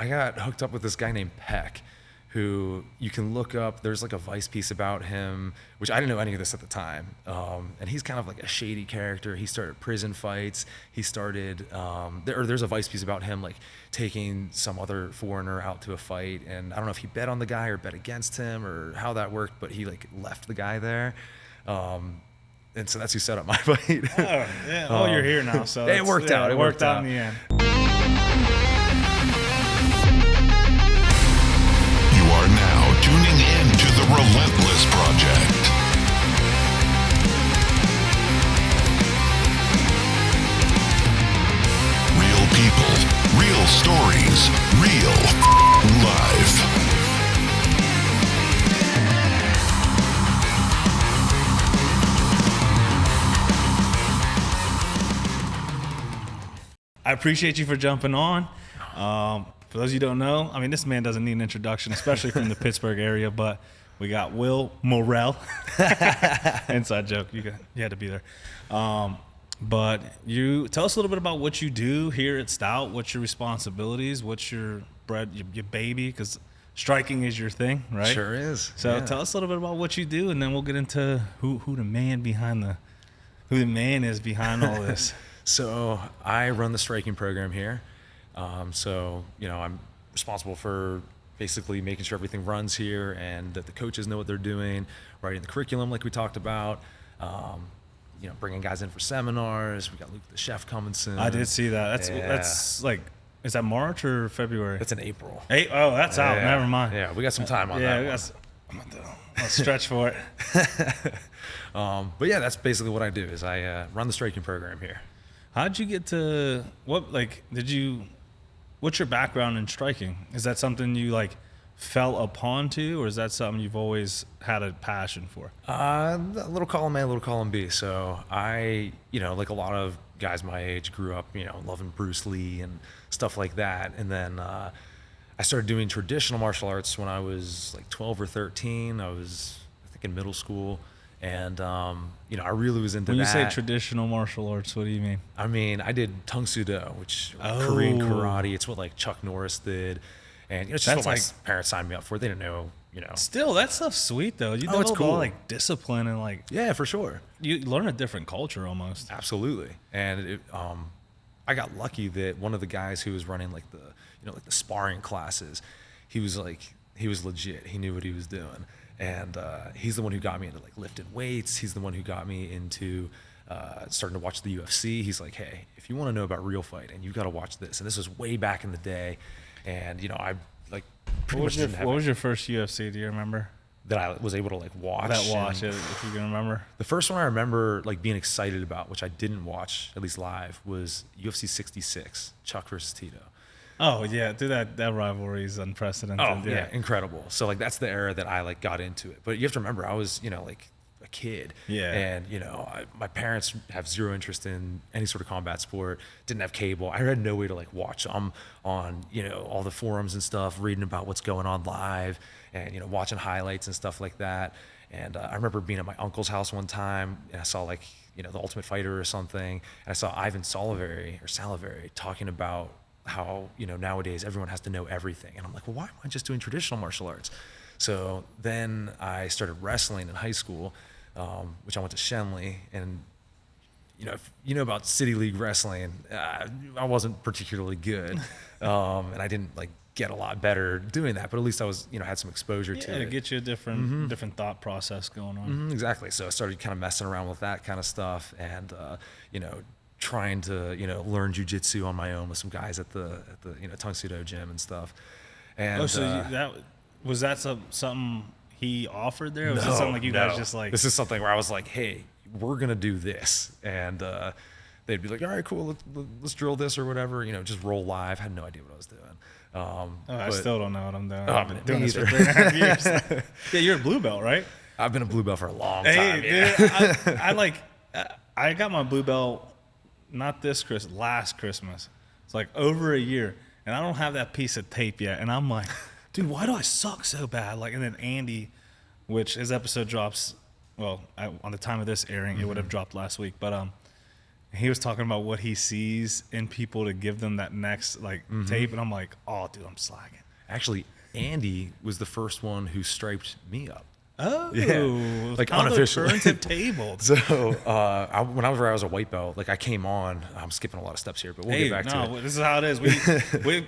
I got hooked up with this guy named Peck, who you can look up. There's like a Vice piece about him, which I didn't know any of this at the time. And he's kind of like a shady character. He started prison fights. He started, there's a Vice piece about him like taking some other foreigner out to a fight. And I don't know if he bet on the guy or bet against him or how that worked, but he like left the guy there. And so that's who set up my fight. Oh, yeah. You're here now. So it worked out. It worked out in the end. You are now tuning in to the Relentless Project. Real people, real stories, real life. I appreciate you for jumping on. For those of you who don't know, I mean, this man doesn't need an introduction, especially from the Pittsburgh area, but we got Will Morrill. Inside joke. You had to be there. But you tell us a little bit about what you do here at Stout. What's your responsibilities? What's your your baby? Because striking is your thing, right? Sure is. So tell us a little bit about what you do, and then we'll get into who the man is behind all this. So I run the striking program here. I'm responsible for basically making sure everything runs here and that the coaches know what they're doing, writing the curriculum like we talked about, bringing guys in for seminars. We got Luke the chef coming soon. I did see that. That's like, is that March or February? That's in April. That's out. Never mind. Yeah, we got some time on that one. I'll stretch for it. But yeah, that's basically what I do is I run the striking program here. How'd you get to what's your background in striking? Is that something you like fell upon to, or is that something you've always had a passion for? A little column A, a little column B. So I, like a lot of guys my age grew up, loving Bruce Lee and stuff like that. And then I started doing traditional martial arts when I was like 12 or 13. I was, I think, in middle school. And, I really was into that. When you say traditional martial arts, what do you mean? I mean, I did Tung Soo Do, which Korean karate. It's what like Chuck Norris did. And it's just what my parents signed me up for. They didn't know, Still, that stuff's sweet though. You know, it's cool. Like discipline and like. Yeah, for sure. You learn a different culture almost. Absolutely. And I got lucky that one of the guys who was running like the sparring classes, he was legit. He knew what he was doing. And he's the one who got me into like lifting weights. He's the one who got me into starting to watch the UFC. He's like, hey, if you want to know about real fighting, you got to watch this. And this was way back in the day. And I like pretty much didn't have. What was your first UFC? Do you remember? That I was able to like watch. If you can remember. The first one I remember like being excited about, which I didn't watch at least live, was UFC 66, Chuck versus Tito. Oh yeah, dude, that rivalry is unprecedented. Oh yeah, incredible. So like that's the era that I like got into it. But you have to remember, I was like a kid. Yeah. And my parents have zero interest in any sort of combat sport. Didn't have cable. I had no way to like watch. I'm on all the forums and stuff, reading about what's going on live, and watching highlights and stuff like that. And I remember being at my uncle's house one time, and I saw like The Ultimate Fighter or something, and I saw Ivan Salivary talking about how nowadays everyone has to know everything, and I'm like, well, why am I just doing traditional martial arts? So then I started wrestling in high school, which I went to Shenley, and if you know about City League wrestling, I wasn't particularly good, and I didn't like get a lot better doing that, but at least I was had some exposure to it. To get you a different thought process going on. Exactly. So I started kind of messing around with that kind of stuff, and trying to learn jiu-jitsu on my own with some guys at the Tung Soo Do gym and stuff. And was that something he offered there? Or was it something like you guys just like? This is something where I was like, hey, we're gonna do this, and they'd be like, all right, cool, let's drill this or whatever, just roll live. I had no idea what I was doing. I still don't know what I'm doing. I've been doing this for 3.5 years. Yeah, you're a blue belt, right? I've been a blue belt for a long time. Dude, I got my blue belt not this Christmas, last Christmas. It's like over a year, and I don't have that piece of tape yet. And I'm like, dude, why do I suck so bad? Like, and then Andy, which his episode drops, on the time of this airing, it would have dropped last week. But He was talking about what he sees in people to give them that next like tape, and I'm like, oh, dude, I'm slacking. Actually, Andy was the first one who striped me up. Oh, Yeah. Like how unofficially. the currents have tabled. So when I was a white belt, like I came on. I'm skipping a lot of steps here, but we'll get back to it. This is how it is.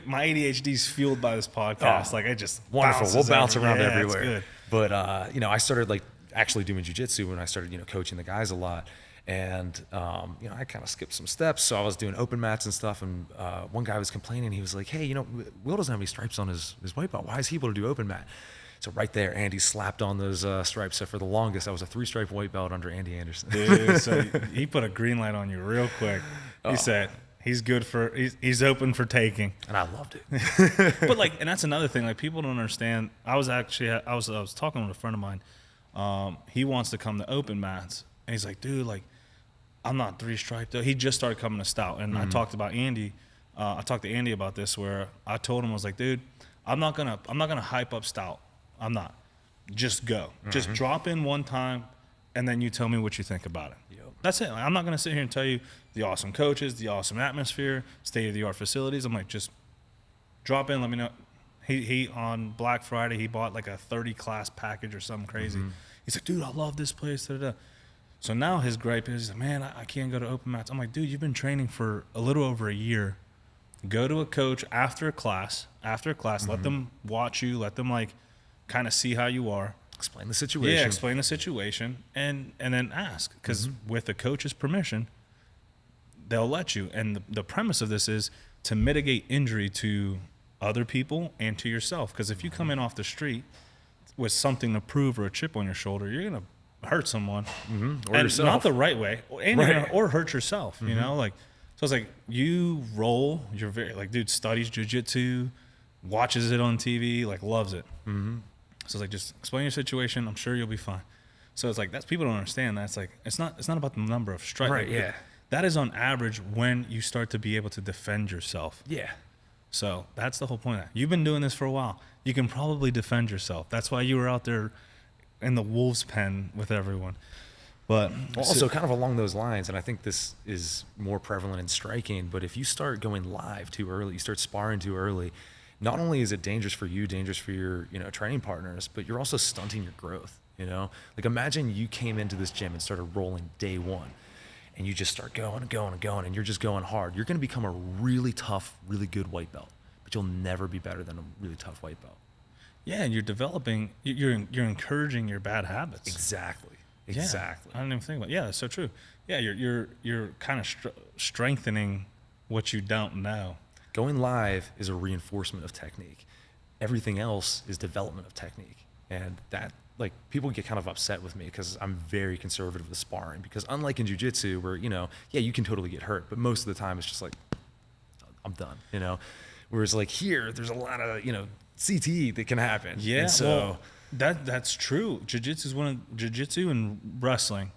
My ADHD is fueled by this podcast. Like I just Wonderful. We'll bounce around It's everywhere. good. But I started like actually doing jiu-jitsu when I started coaching the guys a lot. And I kind of skipped some steps, so I was doing open mats and stuff. And one guy was complaining. He was like, "Hey, Will doesn't have any stripes on his white belt. Why is he able to do open mat?" So right there, Andy slapped on those stripes. So for the longest, I was a 3-stripe white belt under Andy Anderson. Dude, so he put a green light on you real quick. He said he's good for he's open for taking, and I loved it. But like, and that's another thing. Like people don't understand. I was talking with a friend of mine. He wants to come to open mats, and he's like, dude, like I'm not 3-stripe though. He just started coming to Stout, and I talked about Andy. I talked to Andy about this, where I told him, I was like, dude, I'm not gonna hype up Stout. I'm not. Just go. Just drop in one time, and then you tell me what you think about it. Yep. That's it. Like, I'm not going to sit here and tell you the awesome coaches, the awesome atmosphere, state-of-the-art facilities. I'm like, just drop in, let me know. He on Black Friday, he bought like a 30-class package or something crazy. He's like, dude, I love this place. Da, da, da. So now his gripe is, he's like, man, I can't go to open mats. I'm like, dude, you've been training for a little over a year. Go to a coach after a class, let them watch you, let them like kind of see how you are. Explain the situation. Yeah, explain the situation, and then ask. Because with the coach's permission, they'll let you. And the premise of this is to mitigate injury to other people and to yourself. Because if you come in off the street with something to prove or a chip on your shoulder, you're going to hurt someone. Or and yourself. not the right way. And or hurt yourself, you know? Like, so it's like you roll, you're very, like, dude studies jiu-jitsu, watches it on TV, like loves it. So it's like, just explain your situation. I'm sure you'll be fine. So it's like, that's, people don't understand that. It's like, it's not about the number of strikes. Right, like, yeah. That is on average when you start to be able to defend yourself. Yeah. So that's the whole point of that. You've been doing this for a while. You can probably defend yourself. That's why you were out there in the wolf's pen with everyone. But also kind of along those lines, and I think this is more prevalent in striking, but if you start going live too early, you start sparring too early, not only is it dangerous for you, dangerous for your training partners, but you're also stunting your growth. Like imagine you came into this gym and started rolling day one, and you just start going and going and going, and you're just going hard. You're going to become a really tough, really good white belt, but you'll never be better than a really tough white belt. Yeah, and you're developing, you're encouraging your bad habits. Exactly. Yeah, I didn't even think about it. Yeah, that's so true. Yeah, you're kind of strengthening what you don't know. Going live is a reinforcement of technique. Everything else is development of technique. And that, like, people get kind of upset with me because I'm very conservative with sparring. Because unlike in jiu-jitsu where, you can totally get hurt, but most of the time it's just like, I'm done, Whereas like here, there's a lot of, CTE that can happen. Yeah, and so that's true. Jiu-jitsu and wrestling,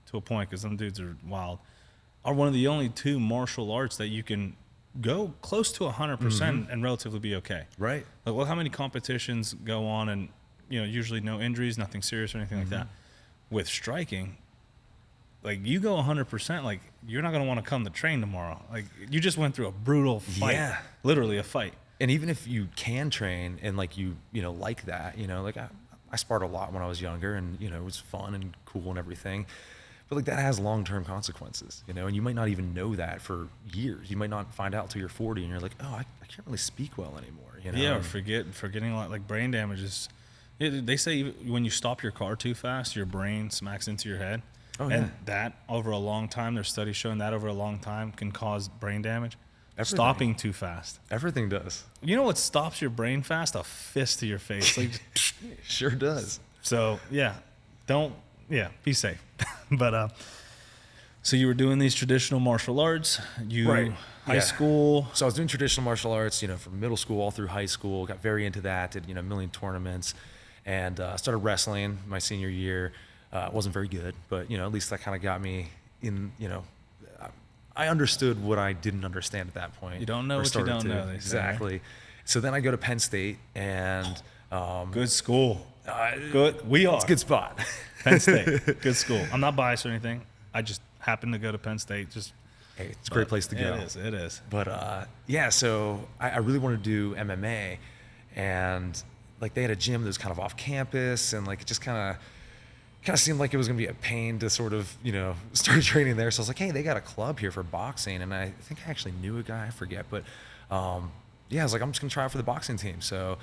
to a point, because them dudes are wild, are one of the only two martial arts that you can go close to 100% and relatively be okay. Right. Like, well, how many competitions go on and usually no injuries, nothing serious or anything like that. With striking, like you go 100%, like you're not gonna want to come to train tomorrow. Like you just went through a brutal fight, literally a fight. And even if you can train and like like that, like I sparred a lot when I was younger, and it was fun and cool and everything. But like that has long-term consequences, and you might not even know that for years. You might not find out till you're 40, and you're like, oh, I can't really speak well anymore. Yeah, or forgetting a lot, like brain damage is. They say when you stop your car too fast, your brain smacks into your head. Oh, and that over a long time, there's studies showing that over a long time can cause brain damage. Everything. Stopping too fast. Everything does. You know what stops your brain fast? A fist to your face. Like, sure does. So be safe. But so you were doing these traditional martial arts. High school. So I was doing traditional martial arts, from middle school all through high school. Got very into that. Did a million tournaments, and started wrestling my senior year. Wasn't very good, but at least that kind of got me in. I understood what I didn't understand at that point. You don't know what you don't know. They say, exactly. Right? So then I go to Penn State, and good school. Good. We are. It's a good spot. Penn State. Good school. I'm not biased or anything. I just happened to go to Penn State. Just hey, it's a great place to go. It is. But yeah, so I really wanted to do MMA, and like they had a gym that was kind of off campus, and like it just kind of seemed like it was gonna be a pain to sort of start training there. So I was like, hey, they got a club here for boxing, and I think I actually knew a guy, I forget, but yeah, I was like, I'm just gonna try out for the boxing team. So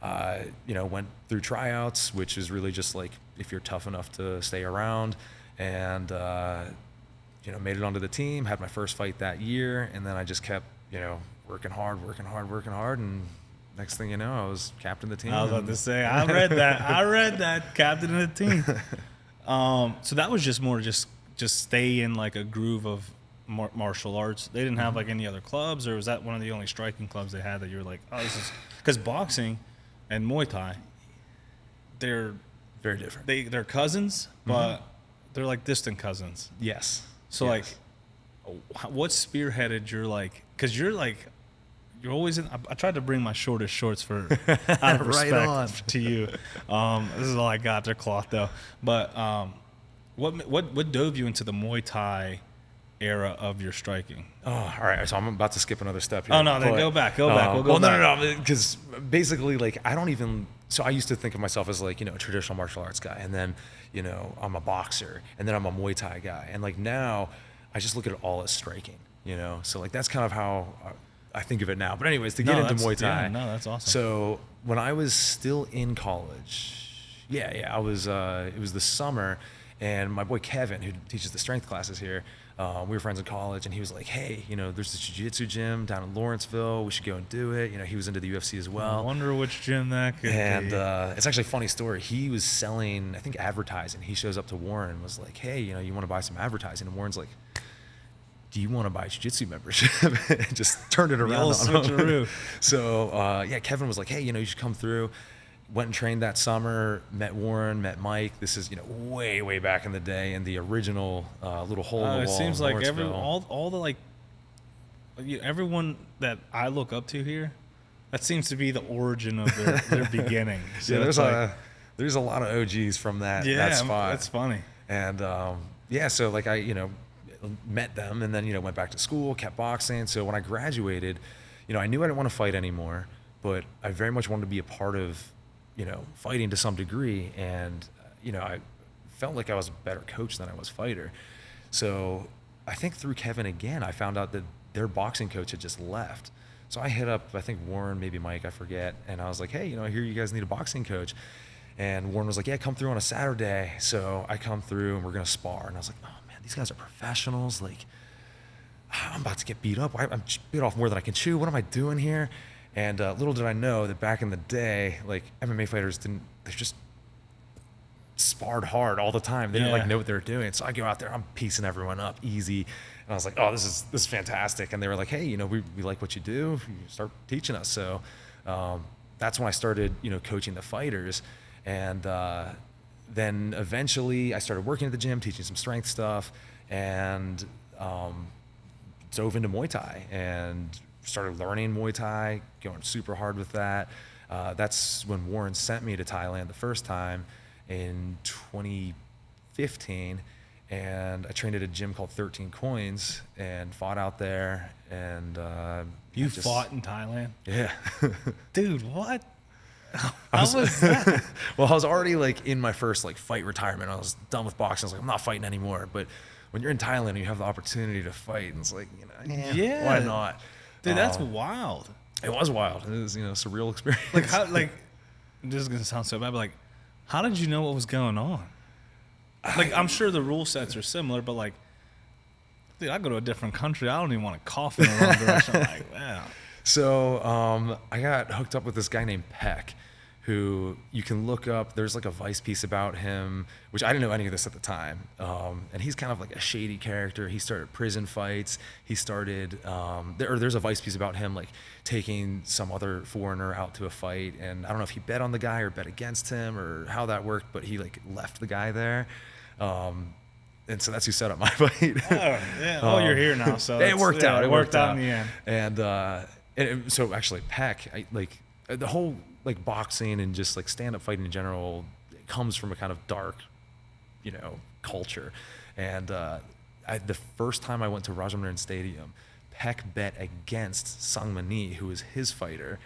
went through tryouts, which is really just like if you're tough enough to stay around, and made it onto the team, had my first fight that year, and then I just kept working hard, and next thing you know, I was captain of the team. I was about to say, I read that captain of the team. So that was just more just stay in like a groove of martial arts. They didn't have like any other clubs, or was that one of the only striking clubs they had that you were like, oh, this is because boxing and Muay Thai, they're very different. They're cousins, but they're like distant cousins. Yes. So like, what spearheaded your like? Because you're always in. I tried to bring my shortest shorts for out of respect right to you. This is all I got. They're cloth though. But what dove you into the Muay Thai era of your striking? Oh, all right. So I'm about to skip another step here. Oh no, then go back. We'll go back. No. Because basically, like, I don't even. So I used to think of myself as like a traditional martial arts guy, and then I'm a boxer, and then I'm a Muay Thai guy, and like now I just look at it all as striking. So like that's kind of how I think of it now. But anyways, to get into Muay Thai. Yeah, no, that's awesome. So when I was still in college, I was. It was the summer, and my boy Kevin, who teaches the strength classes here, we were friends in college, and he was like, hey, there's this jiu-jitsu gym down in Lawrenceville. We should go and do it. He was into the UFC as well. I wonder which gym that could be. And it's actually a funny story. He was selling, I think, advertising. He shows up to Warren and was like, hey, you want to buy some advertising? And Warren's like, do you want to buy a jiu-jitsu membership? And just turned it around on him. So, Kevin was like, hey, you should come through. Went and trained that summer, met Warren, met Mike. This is, way, way back in the day, in the original little hole in the wall. It seems like Lawrenceville. all the like, everyone that I look up to here, that seems to be the origin of their beginning. So there's a lot of OGs from that spot. That's funny. And so like I met them, and then went back to school, kept boxing. So when I graduated, I knew I didn't want to fight anymore, but I very much wanted to be a part of fighting to some degree, and I felt like I was a better coach than I was fighter. So I think through Kevin again, I found out that their boxing coach had just left. So I hit up, I think Warren, maybe Mike, I forget, and I was like, hey, I hear you guys need a boxing coach. And Warren was like, yeah, come through on a Saturday. So I come through and we're gonna spar. And I was like, oh man, these guys are professionals. Like, I'm about to get beat up. I'm bit off more than I can chew. What am I doing here? And little did I know that back in the day, like MMA fighters they just sparred hard all the time. They didn't like know what they were doing. So I go out there, I'm piecing everyone up easy. And I was like, oh, this is fantastic. And they were like, hey, we like what you do. You start teaching us. So that's when I started, coaching the fighters. And then eventually I started working at the gym, teaching some strength stuff, and dove into Muay Thai and started learning Muay Thai, going super hard with that. That's when Warren sent me to Thailand the first time in 2015, and I trained at a gym called 13 Coins and fought out there. And you fought in Thailand? Yeah. Dude, what? How was that? Well, I was already like in my first like fight retirement. I was done with boxing. I was like, I'm not fighting anymore. But when you're in Thailand and you have the opportunity to fight, and it's like, why not? Dude, that's wild. It was wild. It was, surreal experience. Like how, like, this is gonna sound so bad, but like, how did you know what was going on? Like, I'm sure the rule sets are similar, but like, dude, I go to a different country, I don't even want to cough in the wrong direction. I'm like, wow. So I got hooked up with this guy named Peck, who you can look up. There's like a Vice piece about him, which I didn't know any of this at the time. And he's kind of like a shady character. He started prison fights. He started, there's a Vice piece about him like taking some other foreigner out to a fight. And I don't know if he bet on the guy or bet against him or how that worked, but he like left the guy there. And so that's who set up my fight. Oh, yeah. You're here now. So it worked out. It worked out in the end. And so actually Peck, the whole like boxing and just like stand-up fighting in general, it comes from a kind of dark, culture. And the first time I went to Rajamundry Stadium, Peck bet against Sung Mani, who was his fighter.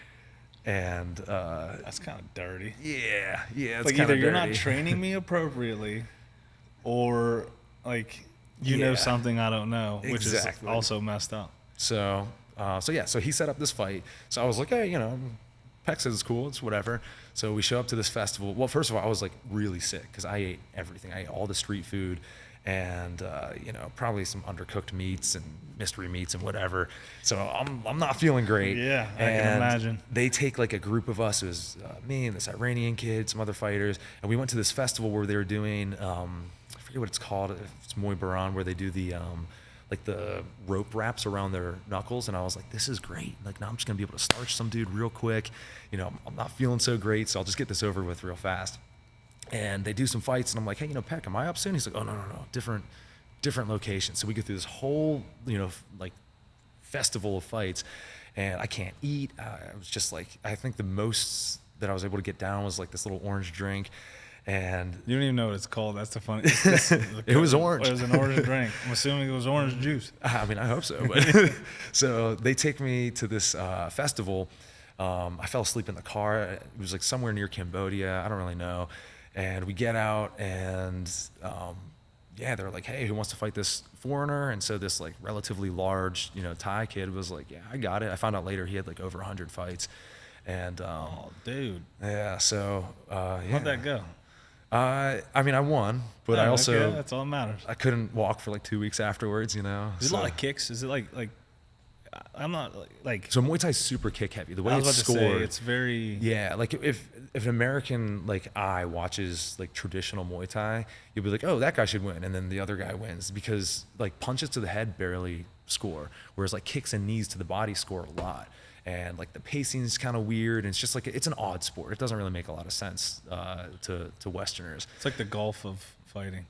And That's kind of dirty. yeah, it's Like kind either of you're dirty. not training me appropriately, or like you know Yeah. something I don't know, which Exactly. is also messed up. So he set up this fight. So I was like, hey, Peck says it's cool, it's whatever. So we show up to this festival. Well, first of all, I was like really sick because I ate everything. I ate all the street food, and probably some undercooked meats and mystery meats and whatever. So I'm not feeling great. Yeah, I And can imagine. They take like a group of us. It was me and this Iranian kid, some other fighters, and we went to this festival where they were doing I forget what it's called. It's Muay Baran, where they do the like the rope wraps around their knuckles, and I was like, this is great. Like, now I'm just gonna be able to starch some dude real quick. I'm not feeling so great, so I'll just get this over with real fast. And they do some fights, and I'm like, hey, Peck, am I up soon? He's like, oh, no, different location. So we go through this whole, like festival of fights, and I can't eat. I was just like, I think the most that I was able to get down was like this little orange drink. And You don't even know what it's called. That's the funny. It was orange. It was an orange drink. I'm assuming it was orange juice. I mean, I hope so. But so they take me to this festival. I fell asleep in the car. It was like somewhere near Cambodia. I don't really know. And we get out, and they're like, hey, who wants to fight this foreigner? And so this like relatively large, Thai kid was like, yeah, I got it. I found out later he had like over 100 fights. And Oh, dude. yeah, so How'd that go? I mean, I won, but I Oh, also okay, that's all that matters. I couldn't walk for like 2 weeks afterwards. Is it a So- lot of kicks? Is it like I'm not like So Muay Thai is super kick heavy. The way I was it's about to scored, say it's very yeah. Like if an American like eye watches like traditional Muay Thai, you'll be like, oh, that guy should win, and then the other guy wins because like punches to the head barely score, whereas like kicks and knees to the body score a lot. And like the pacing is kind of weird, and it's just like it's an odd sport. It doesn't really make a lot of sense to Westerners. It's like the golf of fighting.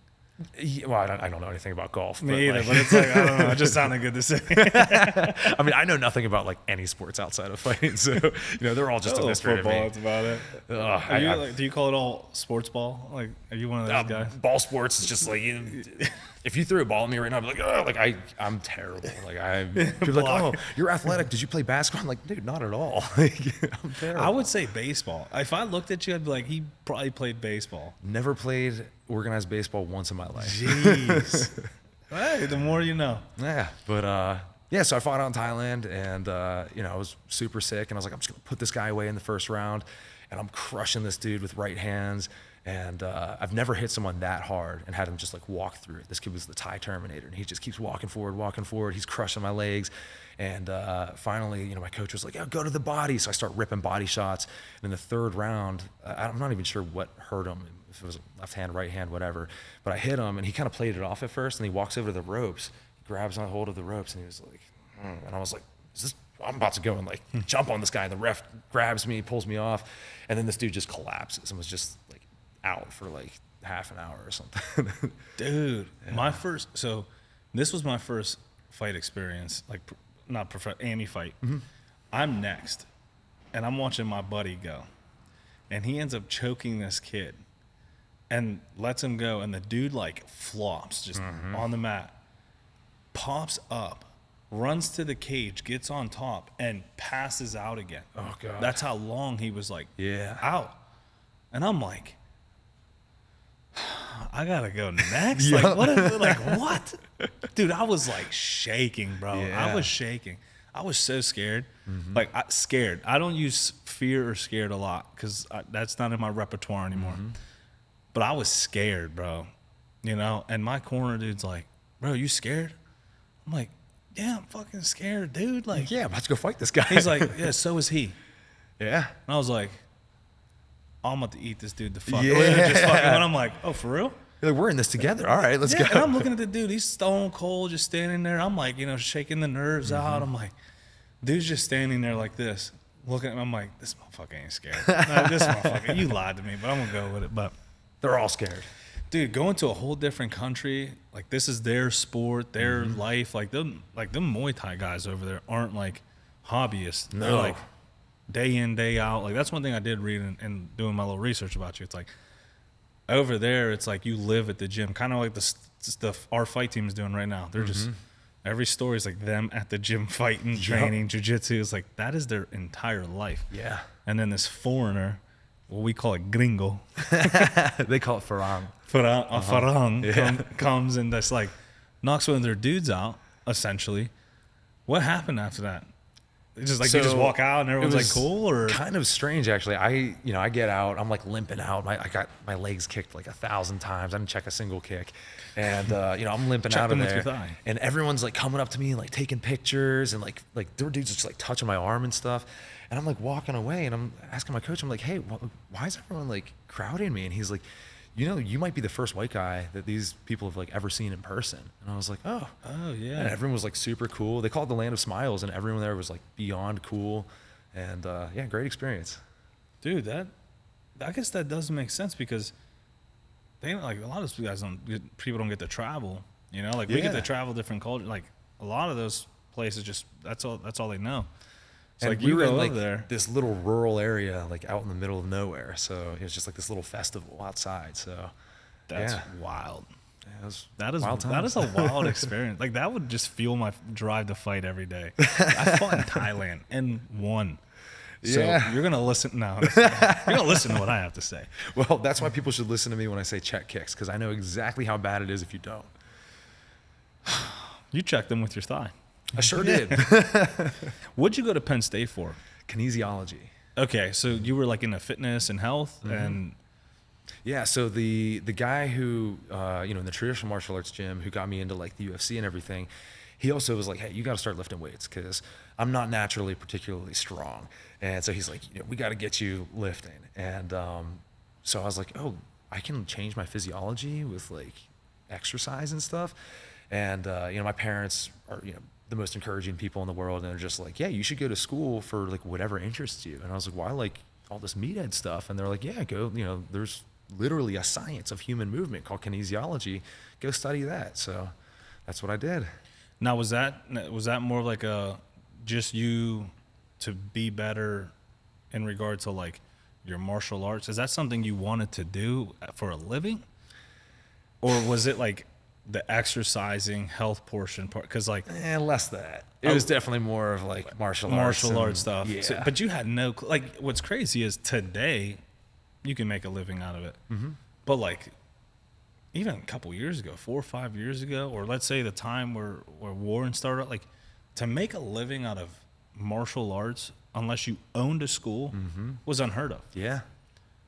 Yeah, well, I don't know anything about golf. Me either, like- but it's like I don't know. It just sounded good to say. I mean, I know nothing about like any sports outside of fighting, so they're all just a mystery to me. That's about it. Ugh, Do you call it all sports ball? Like, are you one of those guys? Ball sports is just like if you threw a ball at me right now, I'd be like, oh, like I'm terrible. Like people are like, oh, you're athletic. Did you play basketball? I'm like, dude, not at all. Like, I'm terrible. I would say baseball. If I looked at you, I'd be like, he probably played baseball. Never played organized baseball once in my life. Jeez. Hey, the more you know. Yeah, but so I fought out in Thailand, and I was super sick, and I was like, I'm just gonna put this guy away in the first round, and I'm crushing this dude with right hands, and I've never hit someone that hard and had him just like walk through it. This kid was the Thai Terminator, and he just keeps walking forward. He's crushing my legs, and finally, my coach was like, yeah, go to the body. So I start ripping body shots, and in the third round, I'm not even sure what hurt him. If it was left hand, right hand, whatever. But I hit him, and he kind of played it off at first, and he walks over to the ropes, grabs on hold of the ropes, and he was like, and I was like, I'm about to go and like jump on this guy, and the ref grabs me, pulls me off, and then this dude just collapses and was just like out for like half an hour or something. Dude, this was my first fight experience, like not AMI fight. Mm-hmm. I'm next, and I'm watching my buddy go, and he ends up choking this kid and lets him go, and the dude like flops just on the mat, pops up, runs to the cage, gets on top, and passes out again. Oh, God. That's how long he was like Yeah. out. And I'm like, I gotta go next. Yeah. Like what? Dude, I was like shaking, bro. Yeah. I was shaking. I was so scared. Like scared. I don't use fear or scared a lot because that's not in my repertoire anymore. But I was scared, bro. And my corner dude's like, bro, you scared? I'm like, yeah, I'm fucking scared, dude. Like, Yeah, I'm about to go fight this guy. he's like, yeah, so is he. yeah. And I was like, I'm about to eat this dude the fuck. Yeah. Just fucking, and I'm like, oh, for real? You're like, we're in this together. All right, let's Yeah, go. and I'm looking at the dude. He's stone cold, just standing there. I'm like, shaking the nerves out. I'm like, dude's just standing there like this, looking at me. I'm like, this motherfucker ain't scared. No, this motherfucker, you lied to me, but I'm gonna go with it. But They're all scared. dude, going to a whole different country, like this is their sport, their life. Like them Muay Thai guys over there aren't like hobbyists. No. They're like day in, day out. Like that's one thing I did read and doing my little research about you. It's like Over there, it's like you live at the gym, kind of like the stuff our fight team is doing right now. They're just every story is like them at the gym fighting, training, jiu-jitsu. It's like that is their entire life. Yeah. And then this foreigner, what we call it gringo, They call it farang. farang comes and that's like knocks one of their dudes out essentially. What happened after that? It's just like you just walk out and everyone's like cool, or kind of strange actually. I get out, I'm like limping out. I got my legs kicked like 1,000 times. I didn't check a single kick, and I'm limping out of there. With your thigh. And everyone's like coming up to me and like taking pictures, and like there were dudes just like touching my arm and stuff. And I'm like walking away, and I'm asking my coach, I'm like, hey, why is everyone like crowding me? And he's like, you might be the first white guy that these people have like ever seen in person. And I was like, oh yeah. And everyone was like super cool. They called it the land of smiles, and everyone there was like beyond cool. And yeah, great experience. Dude, I guess that does make sense because they like a lot of those guys people don't get to travel. Like we get to travel different cultures. Like a lot of those places just that's all they know. So and like we were go in like there. this little rural area, like out in the middle of nowhere. So it was just like this little festival outside. So that's wild. Yeah, that is a wild experience. Like that would just fuel my drive to fight every day. I fought in Thailand and won. So you're gonna listen. No, you're gonna listen to what I have to say. Well, that's why people should listen to me when I say check kicks, because I know exactly how bad it is if you don't. You checked them with your thigh. I sure did. What'd you go to Penn State for? Kinesiology. Okay, so you were like into fitness and health, and yeah. So the guy who in the traditional martial arts gym who got me into like the UFC and everything, he also was like, hey, you got to start lifting weights because I'm not naturally particularly strong, and so he's like, we got to get you lifting, and so I was like, oh, I can change my physiology with like exercise and stuff, and my parents are the most encouraging people in the world, and they're just like, yeah, you should go to school for like whatever interests you. And I was like, well, I like all this meathead stuff. And they're like, yeah, go, there's literally a science of human movement called kinesiology. Go study that. So that's what I did. Now, was that more like just you to be better in regard to like your martial arts? Is that something you wanted to do for a living? Or was it like the exercising health portion part? Because like less that it was definitely more of like martial arts stuff. Yeah. So, but you had no like what's crazy is today you can make a living out of it, but like even a couple years ago, 4 or 5 years ago, or let's say the time where Warren started, like to make a living out of martial arts unless you owned a school was unheard of. Yeah.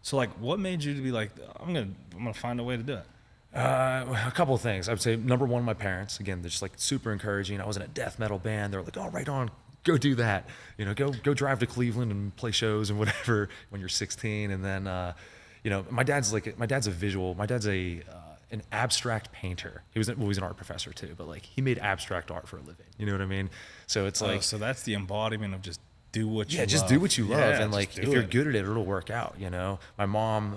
So like what made you to be like, I'm gonna find a way to do it? A couple of things. I would say number one, my parents, again, they're just like super encouraging. I was in a death metal band. They're like, oh, right on, go do that. Go drive to Cleveland and play shows and whatever when you're 16. And then, my dad's an abstract painter. He was an art professor too, but like he made abstract art for a living. You know what I mean? So it's like, so that's the embodiment of just do what you love. Just do what you love. And like, if you're good at it, it'll work out, My mom,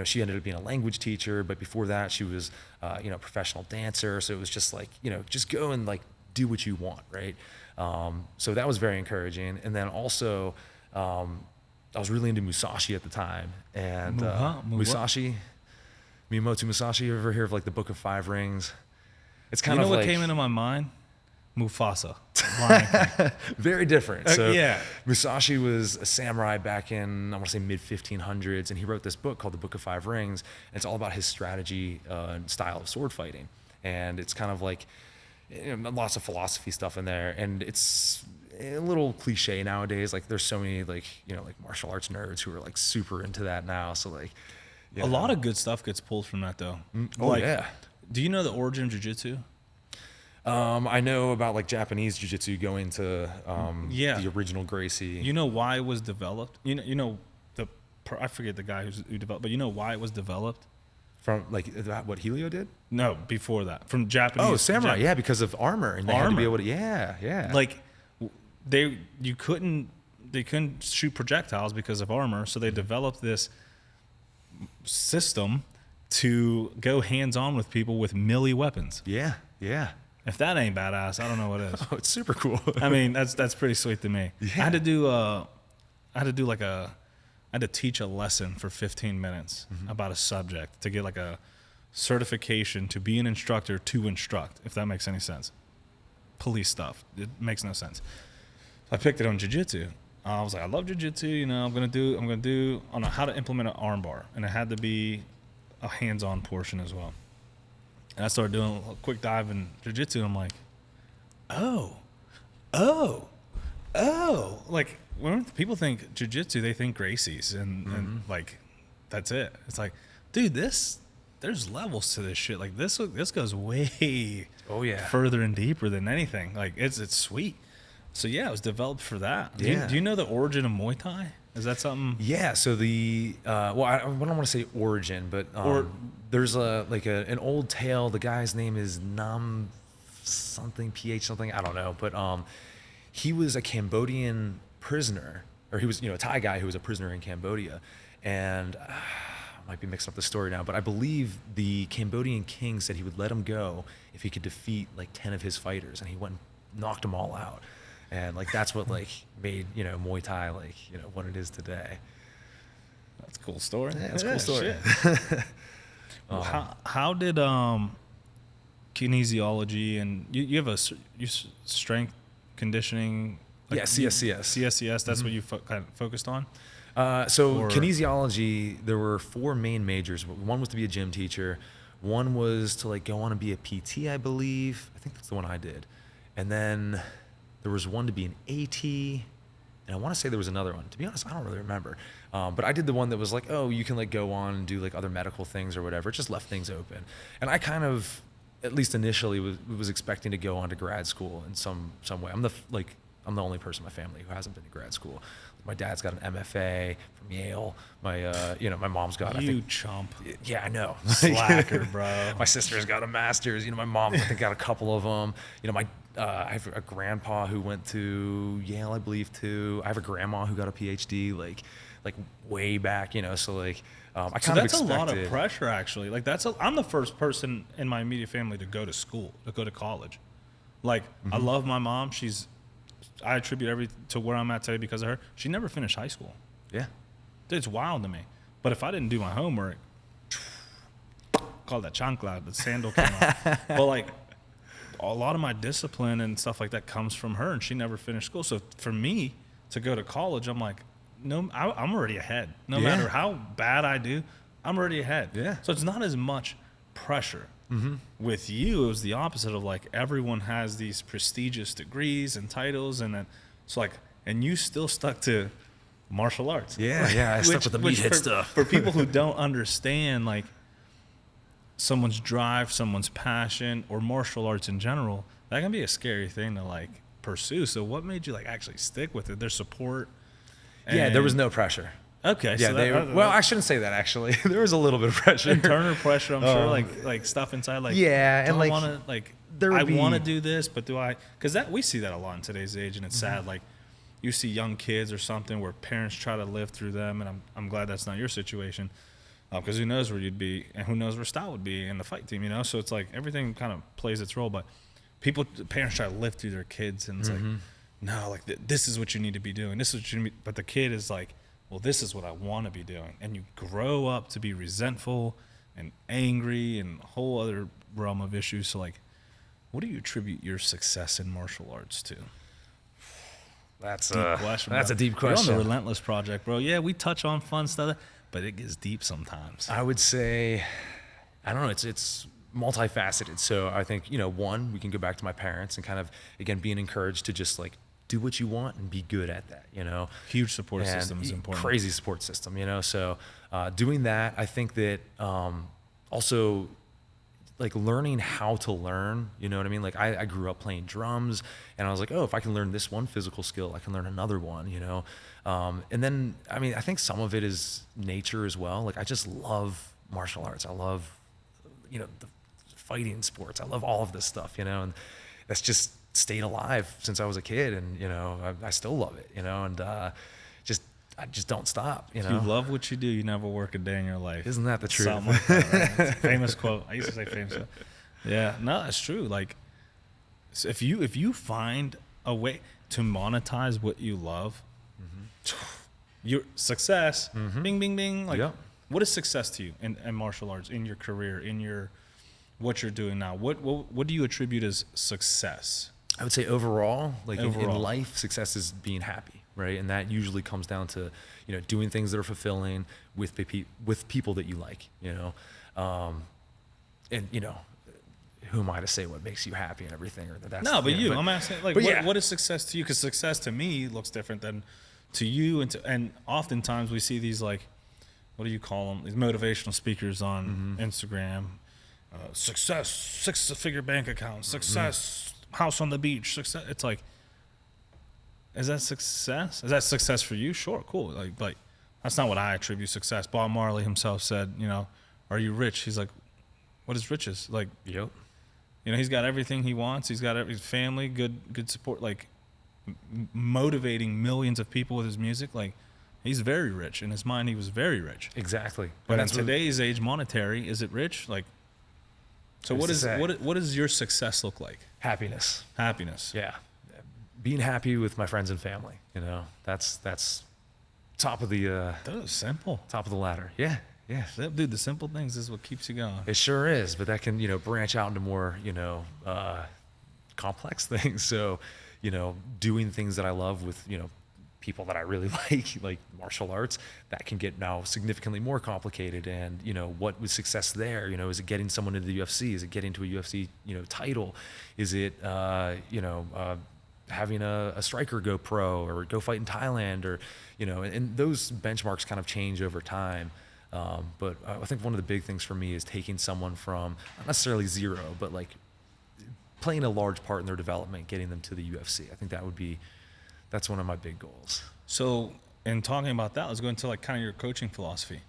she ended up being a language teacher, but before that she was, a professional dancer. So it was just like, just go and like do what you want. Right. So that was very encouraging. And then also, I was really into Musashi at the time, and, Musashi, Miyamoto Musashi, you ever hear of like the Book of Five Rings? It's kind of what like, came into my mind? Mufasa. Very different. So yeah. Musashi was a samurai back in, I want to say mid 1500s, and he wrote this book called The Book of Five Rings. And it's all about his strategy and style of sword fighting. And it's kind of like lots of philosophy stuff in there, and it's a little cliche nowadays. Like there's so many like martial arts nerds who are like super into that now. So like a lot of good stuff gets pulled from that though. Yeah. Do you know the origin of jiu-jitsu? I know about like Japanese jiu-jitsu going to the original Gracie. You know why it was developed? I forget the guy who developed, but you know why it was developed? From like what Helio did? No, before that. From Japanese. Oh, samurai, yeah, because of armor, and they had to be able to, yeah. Like they couldn't shoot projectiles because of armor, so they developed this system to go hands-on with people with melee weapons. Yeah. If that ain't badass, I don't know what is. Oh, it's super cool. I mean, that's pretty sweet to me. Yeah. I had to do like I had to teach a lesson for 15 minutes about a subject to get like a certification to be an instructor to instruct, if that makes any sense. Police stuff. It makes no sense. So I picked it on jiu-jitsu. I was like, I love jiu-jitsu, you know, I'm gonna do on how to implement an arm bar. And it had to be a hands-on portion as well. And I started doing a quick dive in jiu-jitsu, and I'm like, oh. Like, when people think jiu-jitsu, they think Gracie's, and like, that's it. It's like, dude, there's levels to this shit. Like, this goes way further and deeper than anything. Like, it's sweet. So, yeah, it was developed for that. Do you know the origin of Muay Thai? Is that something? Yeah, so I don't want to say origin, but there's an old tale. The guy's name is Nam something, PH something, I don't know. But he was a Cambodian prisoner, or he was, a Thai guy who was a prisoner in Cambodia. And I might be mixing up the story now, but I believe the Cambodian king said he would let him go if he could defeat like 10 of his fighters, and he went and knocked them all out. And like that's what like made Muay Thai like what it is today. That's a cool story. Yeah, that's a cool story. How did kinesiology and you have strength conditioning? Like CSCS. CSCS. That's what you kind of focused on. Kinesiology, there were 4 main majors. One was to be a gym teacher. One was to like go on and be a PT, I believe. I think that's the one I did. And then there was one to be an AT, and I want to say there was another one. To be honest, I don't really remember. But I did the one that was like, oh, you can like go on and do like other medical things or whatever. It just left things open. And I kind of, at least initially, was expecting to go on to grad school in some way. I'm the only person in my family who hasn't been to grad school. My dad's got an MFA from Yale. My mom's got. You chump. Yeah, I know. Slacker, bro. My sister's got a master's. My mom, I think, got a couple of them. I have a grandpa who went to Yale, I believe, too. I have a grandma who got a PhD, like way back. So like, I kind of expected. So that's a lot of pressure, actually. Like I'm the first person in my immediate family to go to school, to go to college. Like I love my mom. I attribute everything to where I'm at today because of her. She never finished high school. Yeah. Dude, it's wild to me. But if I didn't do my homework, call that chancla, the sandal came out. But like, a lot of my discipline and stuff like that comes from her, and she never finished school. So for me to go to college, I'm like, no, I'm already ahead. No matter how bad I do, I'm already ahead. Yeah. So it's not as much pressure. With you, it was the opposite of like everyone has these prestigious degrees and titles, and then so like, and you still stuck to martial arts. Yeah, I stuck with the meathead stuff. For people who don't understand like someone's drive, someone's passion, or martial arts in general, that can be a scary thing to like pursue. So what made you like actually stick with it? Their support. Yeah, there was no pressure. Okay. Yeah, so I shouldn't say that actually. There was a little bit of pressure. Internal pressure, I'm sure, like stuff inside, like and like wanna, like I want to do this, but do I? Because we see that a lot in today's age, and it's sad. Like you see young kids or something where parents try to live through them, and I'm glad that's not your situation, because who knows where you'd be, and who knows where Stout would be in the fight team, So it's like everything kind of plays its role, but parents try to live through their kids, and it's like, no, like this is what you need to be doing. This is what you need. But the kid is like, well, this is what I want to be doing. And you grow up to be resentful and angry and a whole other realm of issues. So, like, what do you attribute your success in martial arts to? That's deep question, that's a deep question. You're on the Relentless project, bro. Yeah, we touch on fun stuff, but it gets deep sometimes. I would say, I don't know, it's multifaceted. So I think, one, we can go back to my parents and kind of, again, being encouraged to just, like, do what you want and be good at that, Huge support system is important. Crazy support system, So doing that, I think that also like learning how to learn, you know what I mean? Like I grew up playing drums, and I was like, oh, if I can learn this one physical skill, I can learn another one, And then, I mean, I think some of it is nature as well. Like I just love martial arts. I love, the fighting sports. I love all of this stuff, and that's just stayed alive since I was a kid, and I still love it, and I just don't stop. If you love what you do, you never work a day in your life. Isn't that the truth? Something like that, right? Famous quote. I used to say famous quote. Yeah, no, it's true. Like, so if you find a way to monetize what you love, your success, bing, bing, bing. Like, Yep. what is success to you in martial arts, in your career, in your what you're doing now? What do you attribute as success? I would say overall, like in Overall. life, success is being happy, right? And that usually comes down to, doing things that are fulfilling with people that you like, and who am I to say what makes you happy and everything? Or that's No, but you. I'm asking, like, what is success to you? Because success to me looks different than to you, and oftentimes we see these, like, what do you call them? These motivational speakers on Instagram. Success, 6-figure bank account, success, house on the beach, success. It's like, is that success? Is that success for you? Sure, cool. Like that's not what I attribute success. Bob Marley himself said, are you rich? He's like, what is riches? Like, Yep. he's got everything he wants. He's got his family, good support, like motivating millions of people with his music. Like, he's very rich. In his mind, he was very rich. Exactly. But And in today's age, monetary, is it rich? Like, so what does your success look like? happiness. Happiness. Yeah. Being happy with my friends and family, that's top of the That is simple. top of the ladder. Yeah. Yeah. Dude, the simple things is what keeps you going. It sure is, but that can, branch out into more, complex things. So, doing things that I love with, people that I really like martial arts, that can get now significantly more complicated. And, what was success there? Is it getting someone into the UFC? Is it getting to a UFC, title? Is it, having a striker go pro or go fight in Thailand or, and those benchmarks kind of change over time. But I think one of the big things for me is taking someone from not necessarily zero, but like playing a large part in their development, getting them to the UFC. I think that's one of my big goals. So, in talking about that, let's go into like kind of your coaching philosophy.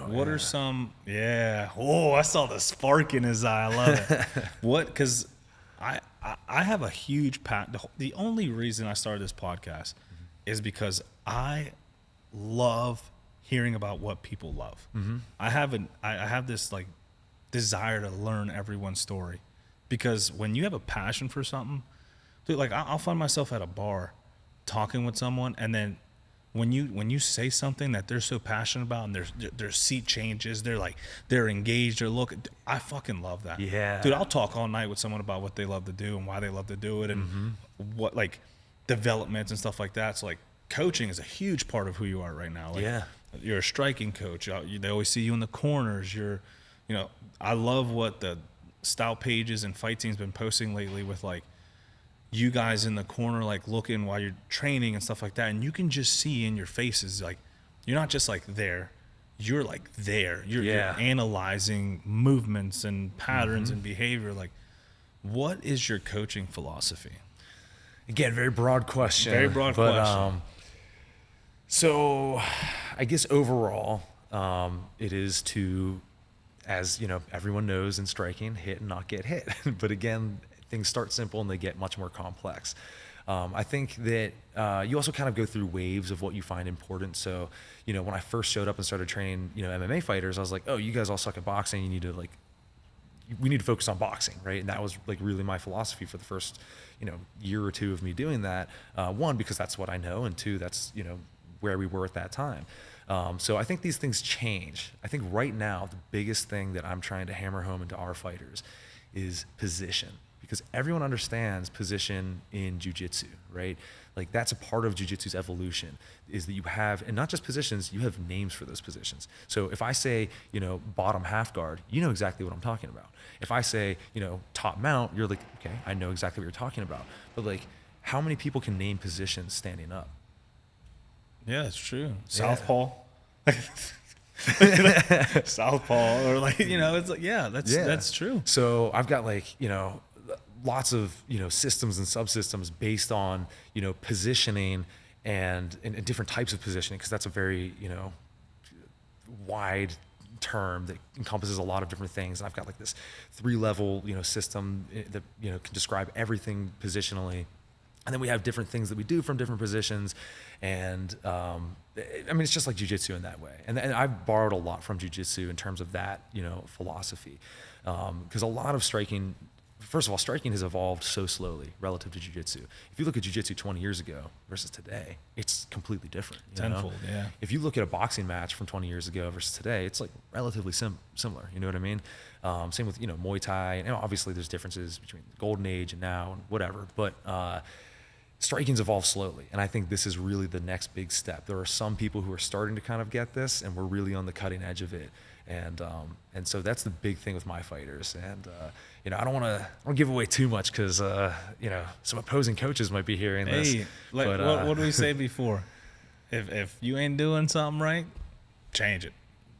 What are some? Yeah. Oh, I saw the spark in his eye. I love it. Because I have a huge The only reason I started this podcast is because I love hearing about what people love. I have this like desire to learn everyone's story, because when you have a passion for something, dude, like I'll find myself at a bar talking with someone, and then when you say something that they're so passionate about, and their seat changes, they're engaged, they're looking. I fucking love that. Yeah, dude, I'll talk all night with someone about what they love to do and why they love to do it, and what like developments and stuff like that. So like coaching is a huge part of who you are right now. Like, yeah, you're a striking coach. They always see you in the corners. I love what the Stout pages and fight team's been posting lately with like you guys in the corner, like looking while you're training and stuff like that. And you can just see in your faces, like, you're not just like there, you're like there. You're analyzing movements and patterns and behavior. Like, what is your coaching philosophy? Again, very broad question. Very broad question. So I guess overall, it is to, as everyone knows in striking, hit and not get hit. But again, things start simple and they get much more complex. I think that you also kind of go through waves of what you find important. So, when I first showed up and started training, MMA fighters, I was like, oh, you guys all suck at boxing. We need to focus on boxing, right? And that was like really my philosophy for the first, year or two of me doing that. One, because that's what I know, and two, that's, where we were at that time. So I think these things change. I think right now, the biggest thing that I'm trying to hammer home into our fighters is position, because everyone understands position in jiu-jitsu, right? Like that's a part of jiu-jitsu's evolution, is that you have, and not just positions, you have names for those positions. So if I say, bottom half guard, you know exactly what I'm talking about. If I say, top mount, you're like, okay, I know exactly what you're talking about. But like, how many people can name positions standing up? Yeah, it's true. Southpaw. Southpaw, or like, it's like, that's true. So I've got like, lots of, systems and subsystems based on, positioning and different types of positioning, because that's a very, wide term that encompasses a lot of different things. And I've got like this 3-level, system that, can describe everything positionally. And then we have different things that we do from different positions. And it's just like jiu-jitsu in that way. And I've borrowed a lot from jiu-jitsu in terms of that, philosophy. Because a lot of striking first of all, striking has evolved so slowly relative to jiu-jitsu. If you look at jiu-jitsu 20 years ago versus today, it's completely different. You know? Tenfold, yeah. If you look at a boxing match from 20 years ago versus today, it's like relatively similar. You know what I mean? Same with, Muay Thai. And obviously there's differences between the golden age and now and whatever. But striking's evolved slowly. And I think this is really the next big step. There are some people who are starting to kind of get this, and we're really on the cutting edge of it. And so that's the big thing with my fighters. And, I don't want to give away too much because, some opposing coaches might be hearing this. Hey, what did we say before? If you ain't doing something right, change it.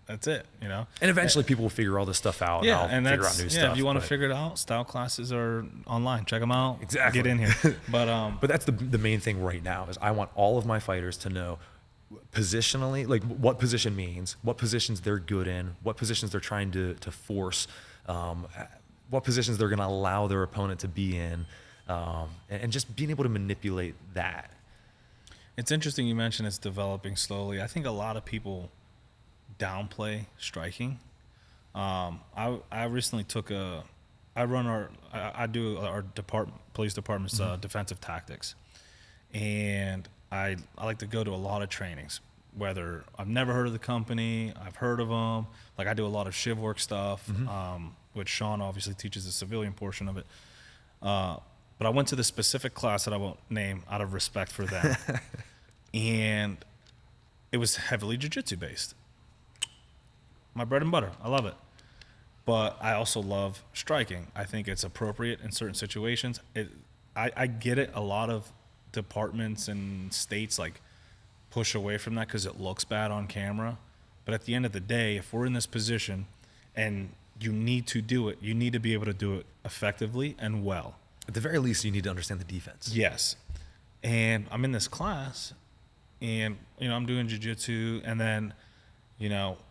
That's it, And eventually people will figure all this stuff out. Yeah, and I'll figure out new stuff. If you want to figure it out, style classes are online. Check them out. Exactly. Get in here. But that's the main thing right now is I want all of my fighters to know positionally, like what position means, what positions they're good in, what positions they're trying to force, what positions they're going to allow their opponent to be in, and just being able to manipulate that. It's interesting you mentioned it's developing slowly. I think a lot of people downplay striking. I recently I do our police department's defensive tactics, and I like to go to a lot of trainings, whether I've never heard of the company, I've heard of them. Like I do a lot of shiv work stuff, which Sean obviously teaches the civilian portion of it. But I went to the specific class that I won't name out of respect for them. And it was heavily jiu-jitsu based. My bread and butter. I love it. But I also love striking. I think it's appropriate in certain situations. I get it. A lot of departments and states push away from that because it looks bad on camera. But at the end of the day, if we're in this position and you need to do it, you need to be able to do it effectively and well. At the very least, you need to understand the defense. Yes. And I'm in this class and, I'm doing jiu-jitsu and then,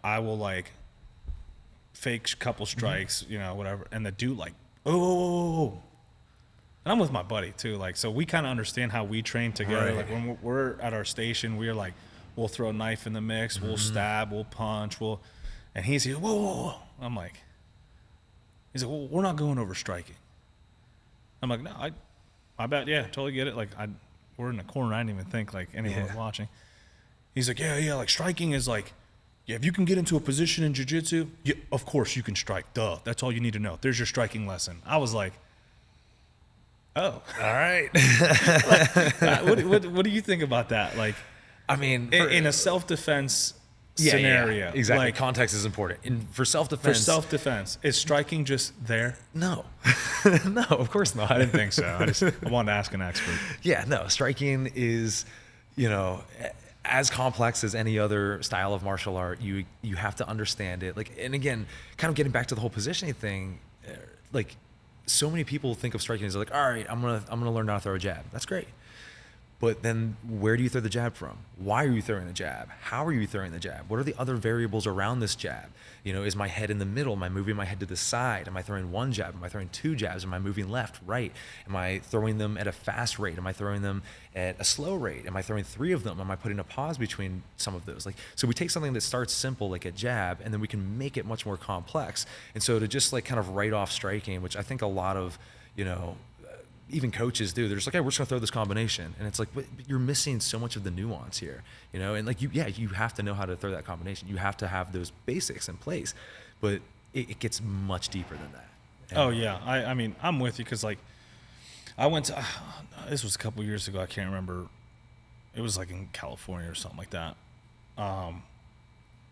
I will fake a couple strikes, whatever. And the dude oh. And I'm with my buddy too. So we kind of understand how we train together. Right. When we're at our station, we're we'll throw a knife in the mix, we'll stab, we'll punch, and he's here, whoa. I'm he's like, well, we're not going over striking. I'm like, no, I bet, yeah, totally get it. We're in the corner. I didn't even think anyone was watching. He's like, yeah, striking is if you can get into a position in jiu-jitsu, of course you can strike. Duh, that's all you need to know. There's your striking lesson. I was like, oh, all right. What do you think about that? In a self-defense scenario. Yeah, exactly. Context is important. For self-defense. Is striking just there? No. No, of course not. I didn't think so. I wanted to ask an expert. Yeah, no. Striking is, as complex as any other style of martial art. You have to understand it. And again, kind of getting back to the whole positioning thing, so many people think of striking as all right, I'm gonna learn how to throw a jab. That's great. But then where do you throw the jab from? Why are you throwing the jab? How are you throwing the jab? What are the other variables around this jab? Is my head in the middle? Am I moving my head to the side? Am I throwing one jab? Am I throwing two jabs? Am I moving left, right? Am I throwing them at a fast rate? Am I throwing them at a slow rate? Am I throwing three of them? Am I putting a pause between some of those? So we take something that starts simple, like a jab, and then we can make it much more complex. And so to just kind of write off striking, which I think a lot of, even coaches do. They're just hey, we're just gonna throw this combination, and it's but you're missing so much of the nuance here, And you have to know how to throw that combination. You have to have those basics in place, but it gets much deeper than that. And oh yeah, I mean I'm with you because I went to this was a couple years ago. I can't remember. It was in California or something like that.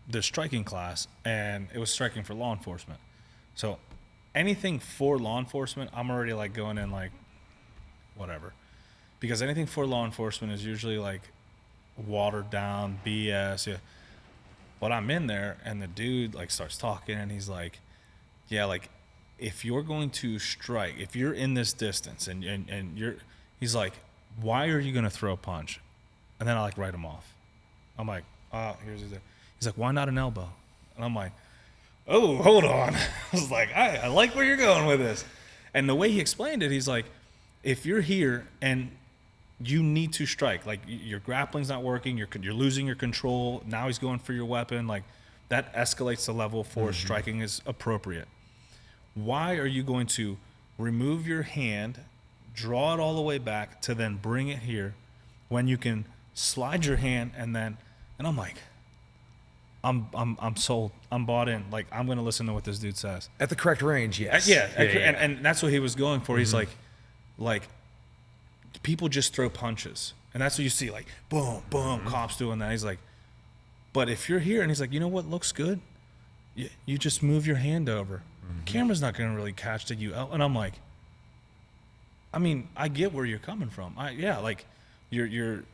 The striking class, and it was striking for law enforcement. So anything for law enforcement, I'm already going in whatever, because anything for law enforcement is usually watered down BS. Yeah. But I'm in there and the dude starts talking and he's if you're going to strike, if you're in this distance and he's why are you going to throw a punch? And then I write him off. I'm here's his, he's why not an elbow? And I'm oh, hold on. I was I like where you're going with this. And the way he explained it, he's if you're here and you need to strike, your grappling's not working, you're losing your control, now he's going for your weapon, that escalates the level for striking is appropriate. Why are you going to remove your hand, draw it all the way back to then bring it here, when you can slide your hand and I'm like, I'm sold. I'm bought in. Like, I'm going to listen to what this dude says. At the correct range, yes. And that's what he was going for. He's like, people just throw punches. And that's what you see, like, boom, boom, cops doing that. He's like, but if you're here, and he's like, you know what looks good? You just move your hand over. Camera's not going to really catch that you out. And I'm like, I mean, I get where you're coming from. Like, you're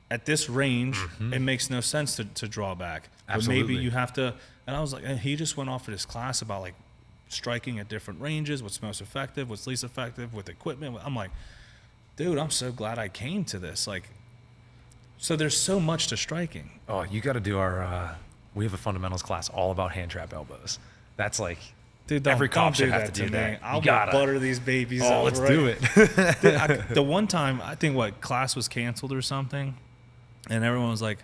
at this range, it makes no sense to draw back. Absolutely. But maybe you have to. And I was like, and he just went off of this class about like striking at different ranges, what's most effective, what's least effective with equipment. I'm like, dude, I'm so glad I came to this. Like, so there's so much to striking. Oh, you got to do we have a fundamentals class all about hand trap elbows. That's like, dude, every cop don't should have to do that. Me. I'll gotta butter these babies. Oh, let's do it. Dude, the one time, I think class was canceled or something, and everyone was like,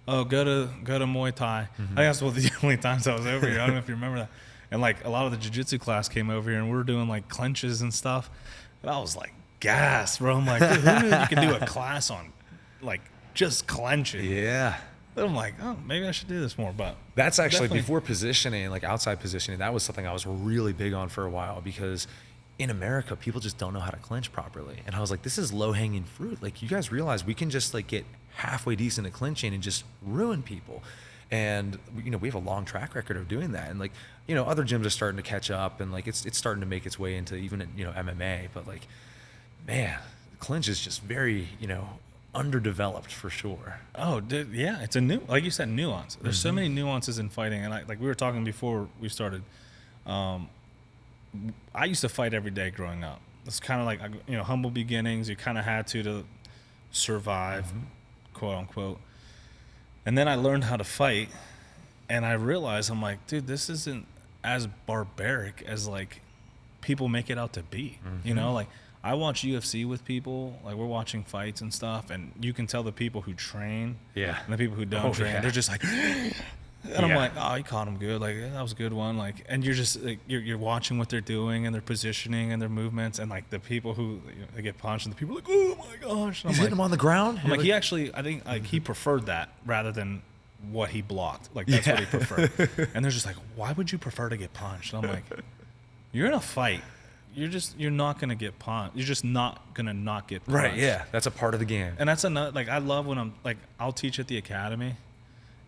"Oh, go to Muay Thai." I think that's one of the only times I was over here. I don't know if you remember that. And like a lot of the jiu-jitsu class came over here, and we were doing like clenches and stuff. And I was like, gas, bro. I'm like, dude, who knew you could do a class on like just clenching? Yeah. I'm like, oh, maybe I should do this more. But that's actually definitely. Before positioning, like outside positioning, that was something I was really big on for a while, because in America, people just don't know how to clinch properly. And I was like, this is low hanging fruit. Like, you guys realize we can just like get halfway decent at clinching and just ruin people. And, you know, we have a long track record of doing that. And like, you know, other gyms are starting to catch up, and like, it's starting to make its way into even, you know, MMA. But like, man, clinch is just very, you know, underdeveloped for sure. Oh, dude, yeah, it's a new, like you said, nuance. There's so many nuances in fighting, and like we were talking before we started. I used to fight every day growing up. It's kind of like, you know, humble beginnings. You kind of had to survive, quote unquote. And then I learned how to fight, and I realized, I'm like, dude, this isn't as barbaric as like people make it out to be. You know, like, I watch UFC with people, like we're watching fights and stuff, and you can tell the people who train and the people who don't train, they're just like, and I'm like, oh, you caught him good. Like, that was a good one. Like, and you're just like, you're watching what they're doing and their positioning and their movements, and like the people who, you know, they get punched, and the people are like, oh my gosh. He's hitting him on the ground? I'm like, he actually, I think like he preferred that rather than what he blocked. Like, that's what he preferred. And they're just like, why would you prefer to get punched? And I'm like, you're in a fight. You're not going to get punched. You're just not going to not get punched. Right, yeah. That's a part of the game. And that's another, like, I love when I'm, like, I'll teach at the academy,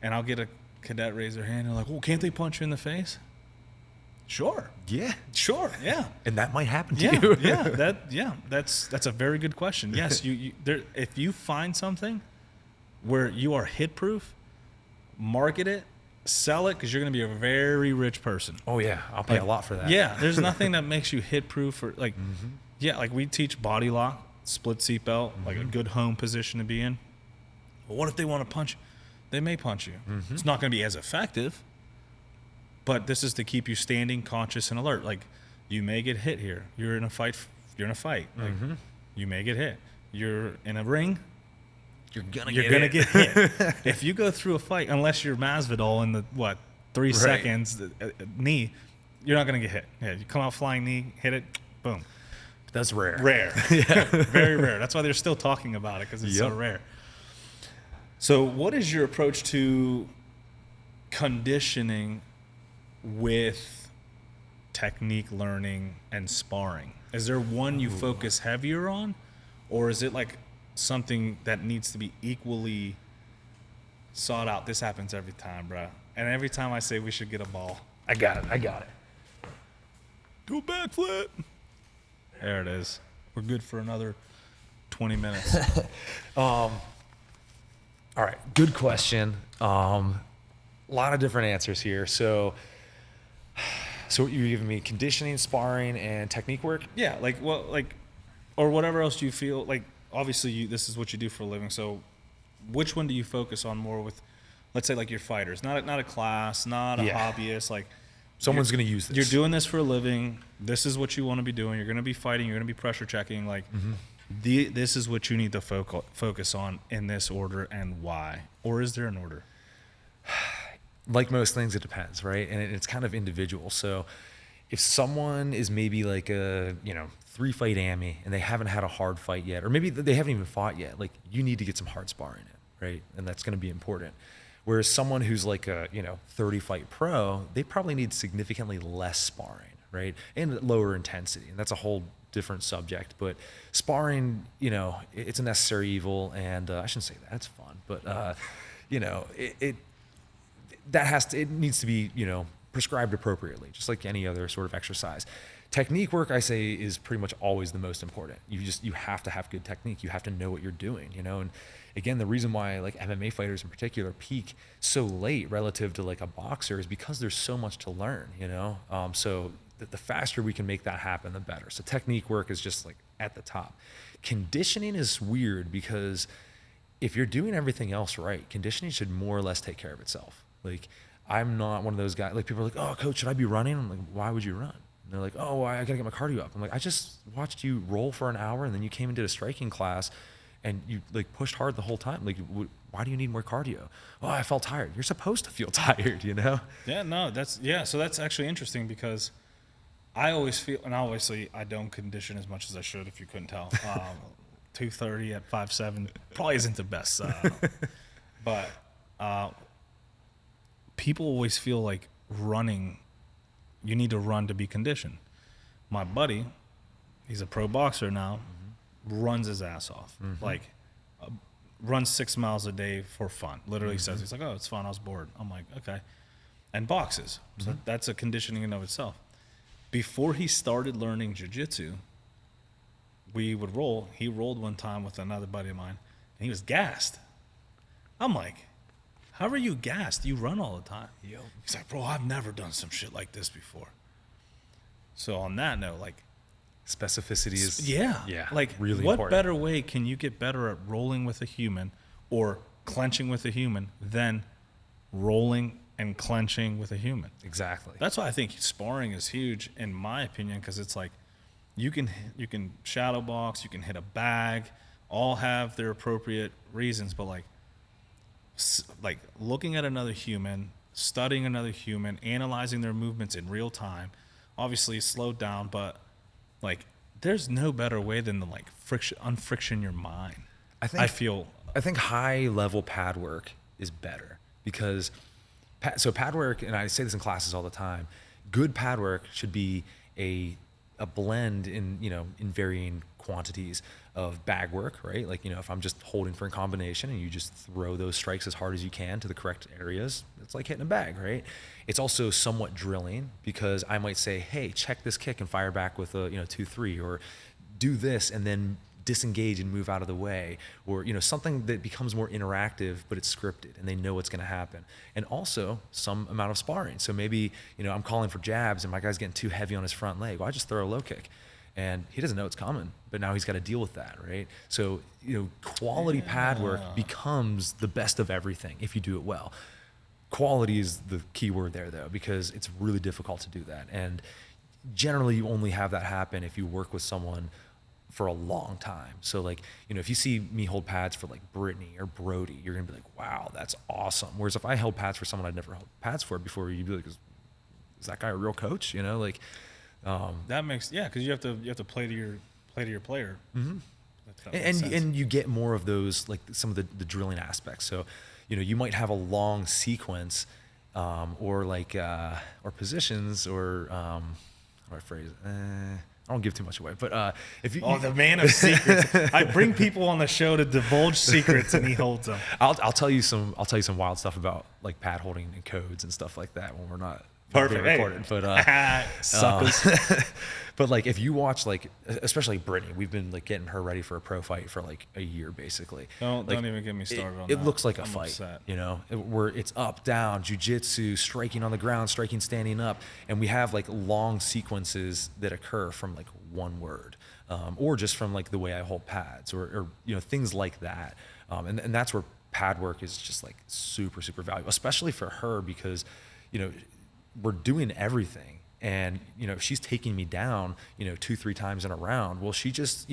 and I'll get a cadet raise their hand, and they're like, well, can't they punch you in the face? Sure. Yeah. Sure, yeah. And that might happen to you. That's a very good question. Yes, if you find something where you are hit-proof, market it, sell it, because you're going to be a very rich person. Oh yeah, I'll pay a lot for that. Yeah, there's nothing that makes you hit proof or like, like we teach body lock, split seatbelt, like a good home position to be in. But what if they want to punch? They may punch you. It's not going to be as effective, but this is to keep you standing, conscious, and alert. Like, you may get hit here. You're in a fight. Like, you may get hit. You're in a ring. You're gonna get hit. If you go through a fight, unless you're Masvidal in the 3 seconds knee, you're not gonna get hit. Yeah, you come out flying knee, hit it, boom. That's rare. Very rare. That's why they're still talking about it, because it's so rare. So, what is your approach to conditioning with technique learning and sparring? Is there one you focus heavier on, or is it like something that needs to be equally sought out? This happens every time, bro. And every time I say we should get a ball, I got it. do a backflip. There it is. We're good for another 20 minutes. All right, good question. A lot of different answers here. So you're giving me conditioning, sparring, and technique work? Yeah, or whatever else you feel like. Obviously, this is what you do for a living. So, which one do you focus on more with, let's say, like your fighters? Not a class, not a hobbyist. Like, someone's going to use this. You're doing this for a living. This is what you want to be doing. You're going to be fighting. You're going to be pressure checking. Like, this is what you need to focus on in this order, and why? Or is there an order? Like most things, it depends, right? And it's kind of individual. So if someone is maybe like a, 3-fight AMI and they haven't had a hard fight yet, or maybe they haven't even fought yet, like you need to get some hard sparring in, right? And that's going to be important. Whereas someone who's like a, 30-fight pro, they probably need significantly less sparring, right? And lower intensity. And that's a whole different subject. But sparring, it's a necessary evil. And I shouldn't say that, it's fun. But, it needs to be, prescribed appropriately, just like any other sort of exercise. Technique work, I say, is pretty much always the most important. You have to have good technique. You have to know what you're doing, and again, the reason why like MMA fighters in particular peak so late relative to like a boxer is because there's so much to learn, so the faster we can make that happen, the better. So technique work is just like at the top. Conditioning is weird because if you're doing everything else right, conditioning should more or less take care of itself. Like, I'm not one of those guys, like people are like, oh, coach, should I be running? I'm like, why would you run? And they're like, oh, I gotta get my cardio up. I'm like, I just watched you roll for an hour and then you came and did a striking class and you like pushed hard the whole time. Like, why do you need more cardio? Oh, I felt tired. You're supposed to feel tired, Yeah, no, so that's actually interesting because I always feel, and obviously I don't condition as much as I should, if you couldn't tell. 230 at 5'7" probably isn't the best. But people always feel like running, you need to run to be conditioned. My buddy, he's a pro boxer now, runs his ass off. Like, runs 6 miles a day for fun. Literally says, he's like, oh, it's fun, I was bored. I'm like, okay. And boxes. So that's a conditioning in of itself. Before he started learning jiu-jitsu, we would roll. He rolled one time with another buddy of mine, and he was gassed. I'm like, how are you gassed? You run all the time. He's like, bro, I've never done some shit like this before. So on that note, like, specificity is like really what important. better way can you get better at rolling with a human or clenching with a human than rolling and clenching with a human? Exactly. That's why I think sparring is huge, in my opinion, because it's like you can shadow box, you can hit a bag, all have their appropriate reasons, but like looking at another human, studying another human, analyzing their movements in real time, obviously slowed down, but like there's no better way than to like unfriction your mind. I think high level pad work is better because pad work, and I say this in classes all the time, good pad work should be a blend in varying quantities of bag work, right? Like, if I'm just holding for a combination and you just throw those strikes as hard as you can to the correct areas, it's like hitting a bag, right? It's also somewhat drilling because I might say, hey, check this kick and fire back with a 2-3, or do this and then disengage and move out of the way, or something that becomes more interactive, but it's scripted and they know what's going to happen. And also some amount of sparring. So maybe I'm calling for jabs and my guy's getting too heavy on his front leg. Well, I just throw a low kick and he doesn't know it's coming, but now he's got to deal with that, right? So quality pad work becomes the best of everything if you do it well. Quality is the key word there, though, because it's really difficult to do that. And generally you only have that happen if you work with someone for a long time. So like, if you see me hold pads for like Brittany or Brody, you're going to be like, wow, that's awesome. Whereas if I held pads for someone I'd never held pads for before, you'd be like, is that guy a real coach? That makes, because you have to play to your player. And you get more of those, like some of the drilling aspects. So, you might have a long sequence, or like, or positions, or, how do I phrase it? I don't give too much away, but if you, the man of secrets. I bring people on the show to divulge secrets, and he holds them. I'll tell you some wild stuff about like pad holding and codes and stuff like that when we're not perfect being recorded. But suckers. But like if you watch, like especially Brittany, we've been like getting her ready for a pro fight for like a year basically. Don't even get me started on that. It looks like a I'm fight, upset. where it's up, down, jiu-jitsu, striking on the ground, striking standing up, and we have like long sequences that occur from like one word, or just from like the way I hold pads, or things like that, and that's where pad work is just like super, super valuable, especially for her because we're doing everything. And, she's taking me down, 2-3 times in a round. Well, she just,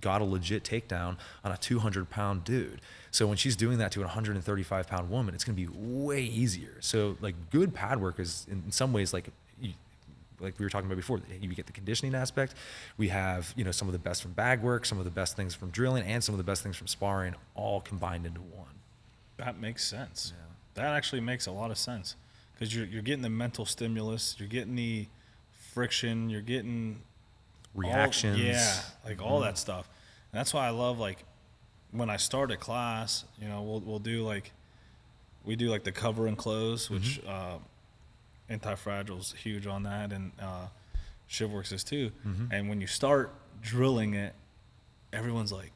got a legit takedown on a 200-pound dude. So when she's doing that to a 135-pound woman, it's going to be way easier. So, like, good pad work is, in some ways, like, like we were talking about before, you get the conditioning aspect. We have, you know, some of the best from bag work, some of the best things from drilling, and some of the best things from sparring, all combined into one. That makes sense. Yeah. That actually makes a lot of sense, because you're getting the mental stimulus, you're getting the friction, you're getting reactions. All that stuff. And that's why I love, like, when I start a class, you know, we'll do like, we do like the cover and close, which Anti-Fragile's huge on that, and ShivWorks is too. And when you start drilling it, everyone's like,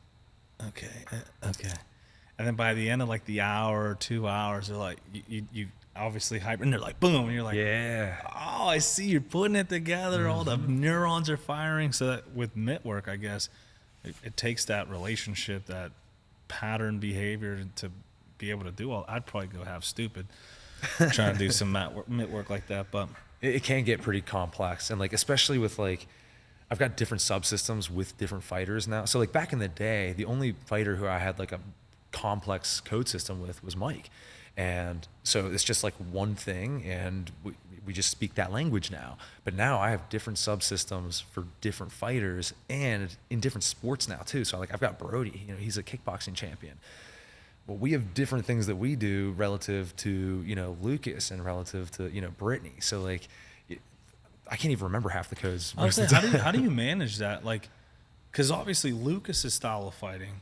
okay. And then by the end of like the hour or 2 hours, they're like, you obviously hyper, and they're like, boom, and you're like, oh, I see you're putting it together. All the neurons are firing. So that with mitt work, I guess, it takes that relationship, that pattern behavior to be able to do all. I'd probably go half stupid trying to do some mitt work like that, but it can get pretty complex. And like, especially with like, I've got different subsystems with different fighters now. So like back in the day, the only fighter who I had like a complex code system with was Mike. And so it's just like one thing, and we just speak that language now. But now I have different subsystems for different fighters and in different sports now too. So like I've got Brody, you know, he's a kickboxing champion. Well, we have different things that we do relative to, you know, Lucas and relative to, you know, Brittany. So like, I can't even remember half the codes. I was saying, how do you manage that? Like, because obviously Lucas's style of fighting,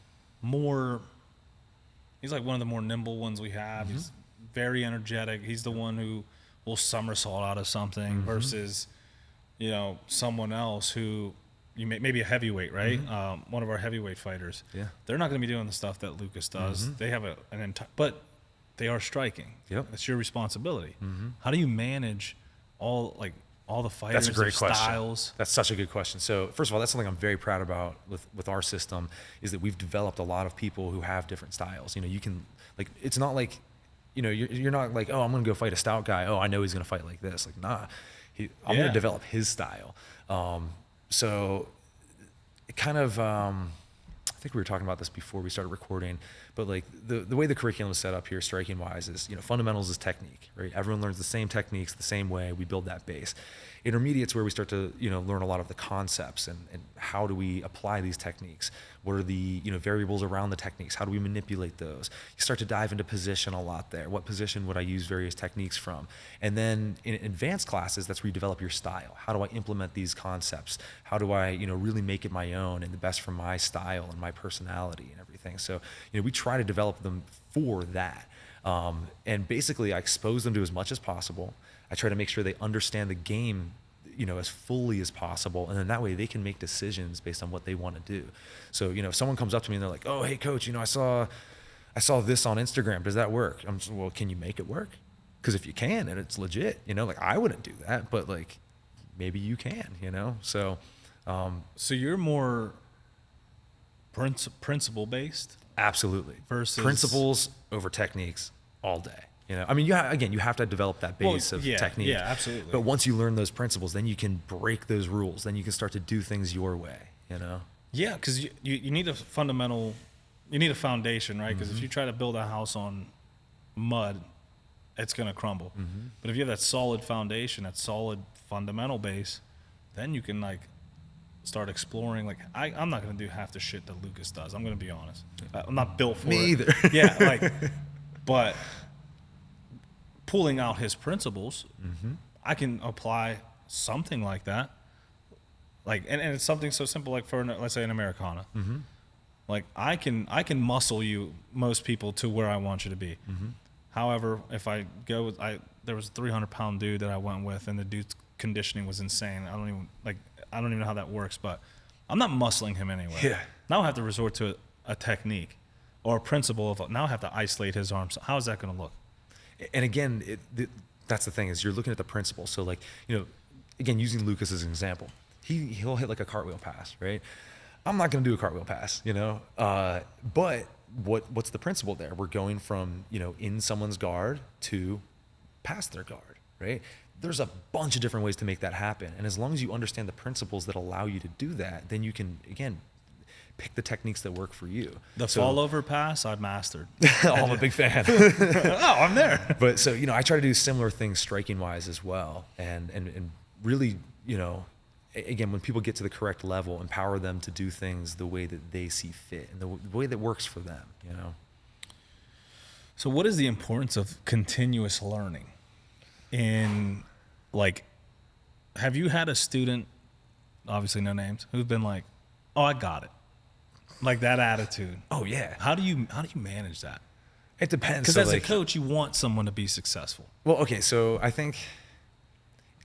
he's like one of the more nimble ones we have. He's very energetic. He's the one who will somersault out of something versus, you know, someone else who maybe a heavyweight, right? One of our heavyweight fighters. Yeah, they're not going to be doing the stuff that Lucas does. They have an entire, but they are striking. Yep, it's your responsibility. How do you manage all the fighters? That's a great question. Styles? That's such a good question. So first of all, that's something I'm very proud about with our system, is that we've developed a lot of people who have different styles. You know, you can, like, it's not like, you know, you're not like, oh, I'm going to go fight a stout guy. Oh, I know he's going to fight like this. Like, nah, I'm going to develop his style. So it kind of, I think we were talking about this before we started recording, but like the way the curriculum is set up here, striking wise, is, you know, fundamentals is technique, right? Everyone learns the same techniques the same way. We build that base. Intermediate's where we start to, you know, learn a lot of the concepts and how do we apply these techniques? What are the, you know, variables around the techniques? How do we manipulate those? You start to dive into position a lot there. What position would I use various techniques from? And then in advanced classes, that's where you develop your style. How do I implement these concepts? How do I, you know, really make it my own and the best from my style and my personality and everything? So, you know, we try to develop them for that. And basically I expose them to as much as possible. I try to make sure they understand the game, you know, as fully as possible. And then that way they can make decisions based on what they want to do. So, you know, if someone comes up to me and they're like, oh, hey coach, you know, I saw this on Instagram. Does that work? I'm just, well, can you make it work? Because if you can, and it's legit, you know, like I wouldn't do that, but like maybe you can, you know? So, so you're more principle based? Absolutely. Versus principles over techniques all day. You know, I mean, you have to develop that base of technique. Yeah, absolutely. But once you learn those principles, then you can break those rules. Then you can start to do things your way, you know? Yeah, because you need a fundamental, you need a foundation, right? Because if you try to build a house on mud, it's going to crumble. But if you have that solid foundation, that solid fundamental base, then you can like start exploring. Like I'm not going to do half the shit that Lucas does. I'm going to be honest. I'm not built for it. Me either. Yeah, like, but pulling out his principles, I can apply something like that. Like, and it's something so simple, like for, let's say, an Americana. Like I can muscle you, most people, to where I want you to be. However, if I go with, there was a 300-pound dude that I went with, and the dude's conditioning was insane. I don't even know how that works, but I'm not muscling him anyway. Yeah. Now I have to resort to a technique or a principle of, now I have to isolate his arms. How is that going to look? And again, that's the thing, is you're looking at the principle. So like, you know, again, using Lucas as an example, he'll hit like a cartwheel pass, right? I'm not going to do a cartwheel pass, you know? But what's the principle there? We're going from, you know, in someone's guard to past their guard, right? There's a bunch of different ways to make that happen. And as long as you understand the principles that allow you to do that, then you can, again, pick the techniques that work for you. The fall over pass, I've mastered. Oh, I'm a big fan. Oh, I'm there. But so, you know, I try to do similar things striking wise as well. And really, again, when people get to the correct level, empower them to do things the way that they see fit and the way that works for them, So what is the importance of continuous learning? In, like, have you had a student, obviously no names, who's been like, oh, I got it. Like that attitude. Oh yeah. How do you manage that? It depends. Because So, as like, a coach, you want someone to be successful. well, okay. So I think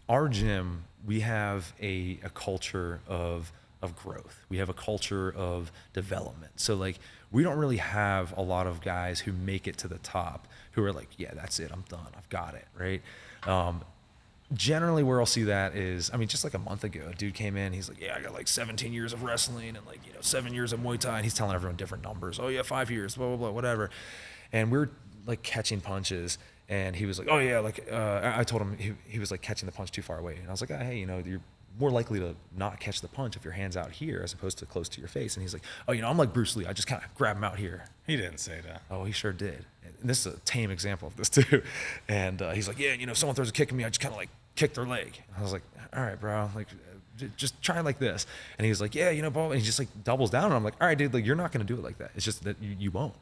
our gym, we have a culture of growth. We have a culture of development. So like, we don't really have a lot of guys who make it to the top who are like, yeah, that's it. I'm done. I've got it. Right. Generally where I'll see that is, I mean, just like a month ago, a dude came in, he's like, yeah, I got like 17 years of wrestling and like, 7 years of Muay Thai. And he's telling everyone different numbers. Oh yeah, 5 years, blah, blah, blah, whatever. And we're like catching punches. And he was like, oh yeah, like, I told him he was like catching the punch too far away. And I was like, oh, hey, you're more likely to not catch the punch if your hand's out here as opposed to close to your face. And he's like, oh, I'm like Bruce Lee. I just kind of grab him out here. He didn't say that. Oh, he sure did. And this is a tame example of this too. And he's like, yeah, someone throws a kick at me, I just kind of like kick their leg. And I was like, all right, bro, like just try like this. And he was like, yeah, bro. And he just like doubles down. And I'm like, all right, dude, like you're not going to do it like that. It's just that you won't.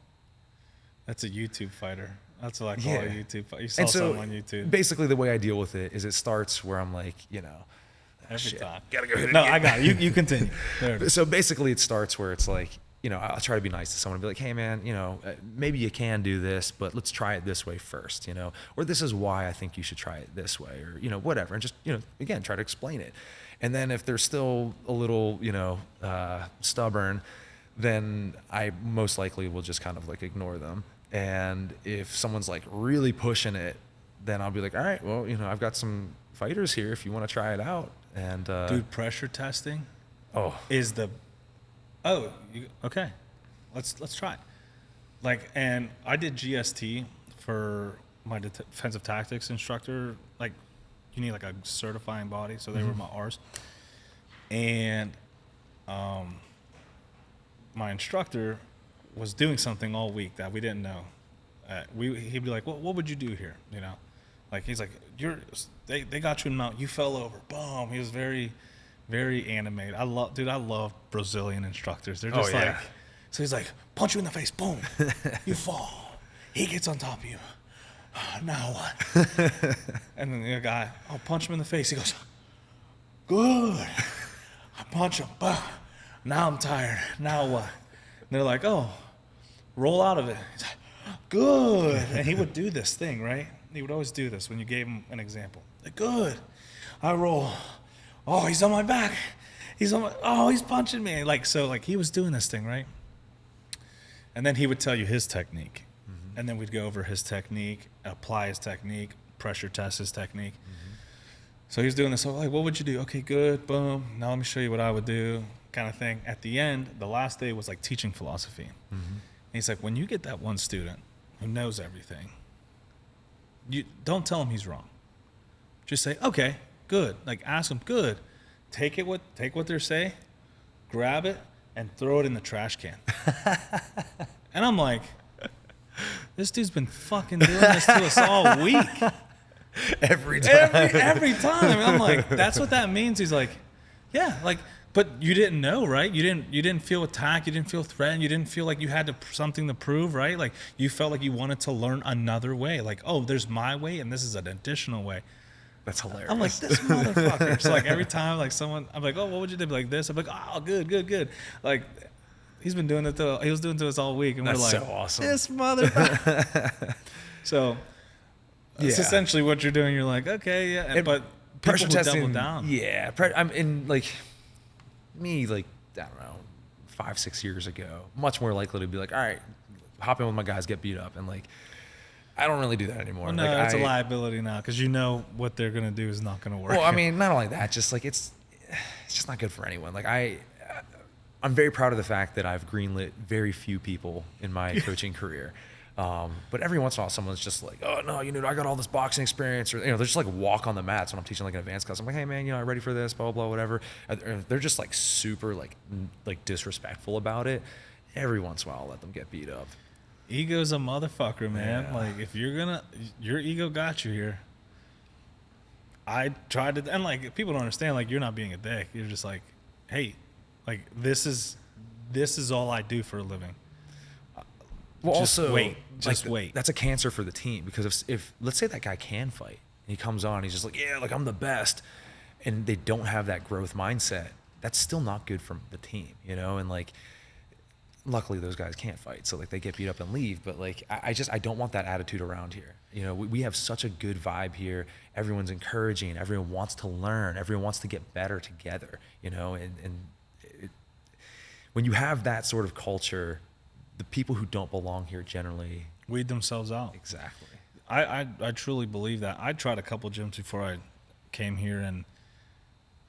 That's a YouTube fighter. That's what I call a YouTube fighter. You saw And so something on YouTube. basically the way I deal with it is it starts where I'm like, Every time. gotta go hit it No, again. I got it. You continue. There it is. So basically it starts where it's like, I'll try to be nice to someone and be like, hey man, maybe you can do this, but let's try it this way first, or this is why I think you should try it this way, or, whatever. And just, again, try to explain it. And then if they're still a little, stubborn, then I most likely will just kind of like ignore them. And if someone's like really pushing it, then I'll be like, all right, well, I've got some fighters here if you want to try it out. And Dude, pressure testing oh, is the okay. Let's try it. Like, and I did GST for my defensive tactics instructor. Like, you need like a certifying body, so they were my R's. And my instructor was doing something all week that we didn't know. He'd be like, "What would you do here?" Like he's like, they got you in the mount. You fell over. Boom. He was very, very animated. I love Brazilian instructors. They're just like, so he's like, punch you in the face. Boom. You fall. He gets on top of you. Now what? And then the guy, I'll punch him in the face. He goes, good. I punch him. Bah. Now I'm tired. Now what? And they're like, oh, roll out of it. He's like, good. And he would do this thing, right? He would always do this when you gave him an example. Like, good. I roll. Oh, he's on my back. He's punching me. Like, so like he was doing this thing, right? And then he would tell you his technique. Mm-hmm. And then we'd go over his technique, apply his technique, pressure test his technique. Mm-hmm. So he's doing this. So like, what would you do? Okay, good. Boom. Now let me show you what I would do, kind of thing. At the end, the last day was like teaching philosophy. Mm-hmm. And he's like, when you get that one student who knows everything, you don't tell him he's wrong. Just say, okay, good. Like, ask him, good. Take what they're saying, grab it, and throw it in the trash can. And I'm like, this dude's been fucking doing this to us all week. Every time. Every time. And I'm like, that's what that means. He's like, yeah, like, but you didn't know, right? You didn't feel attacked. You didn't feel threatened. You didn't feel like you had something to prove, right? Like, you felt like you wanted to learn another way. Like, oh, there's my way, and this is an additional way. That's hilarious. I'm like, this motherfucker. So like every time like someone, I'm like, oh, what would you do? Like this. I'm like, oh, good. Like, he was doing it to us all week, and That's we're like, so awesome. This motherfucker. So it's essentially what you're doing. You're like, okay, yeah, but pressure testing, double down. Yeah, I'm in like me, like I don't know, 5-6 years ago, much more likely to be like, all right, hop in with my guys, get beat up, and like. I don't really do that anymore. Well, no, like, it's a liability now because you know what they're gonna do is not gonna work. Well, I mean, not only that, just like it's just not good for anyone. Like I'm very proud of the fact that I've greenlit very few people in my coaching career. But every once in a while, someone's just like, oh no, I got all this boxing experience, or they're just like walk on the mats when I'm teaching like an advanced class. I'm like, hey man, I'm ready for this, blah blah blah, whatever. And they're just like super like disrespectful about it. Every once in a while, I'll let them get beat up. Ego's a motherfucker, man. Yeah. Like, if your ego got you here. I tried to, and like people don't understand. Like you're not being a dick. You're just like, hey, like this is all I do for a living. Well, Just also, wait. like, Just wait. That's a cancer for the team, because if let's say that guy can fight, and he comes on, he's just like, yeah, like I'm the best, and they don't have that growth mindset, that's still not good for the team, you know. And like, luckily those guys can't fight, so like they get beat up and leave. But like, I don't want that attitude around here. You know, we have such a good vibe here. Everyone's encouraging. Everyone wants to learn. Everyone wants to get better together. You know, when you have that sort of culture, the people who don't belong here generally weed themselves out. Exactly. I truly believe that. I tried a couple gyms before I came here, and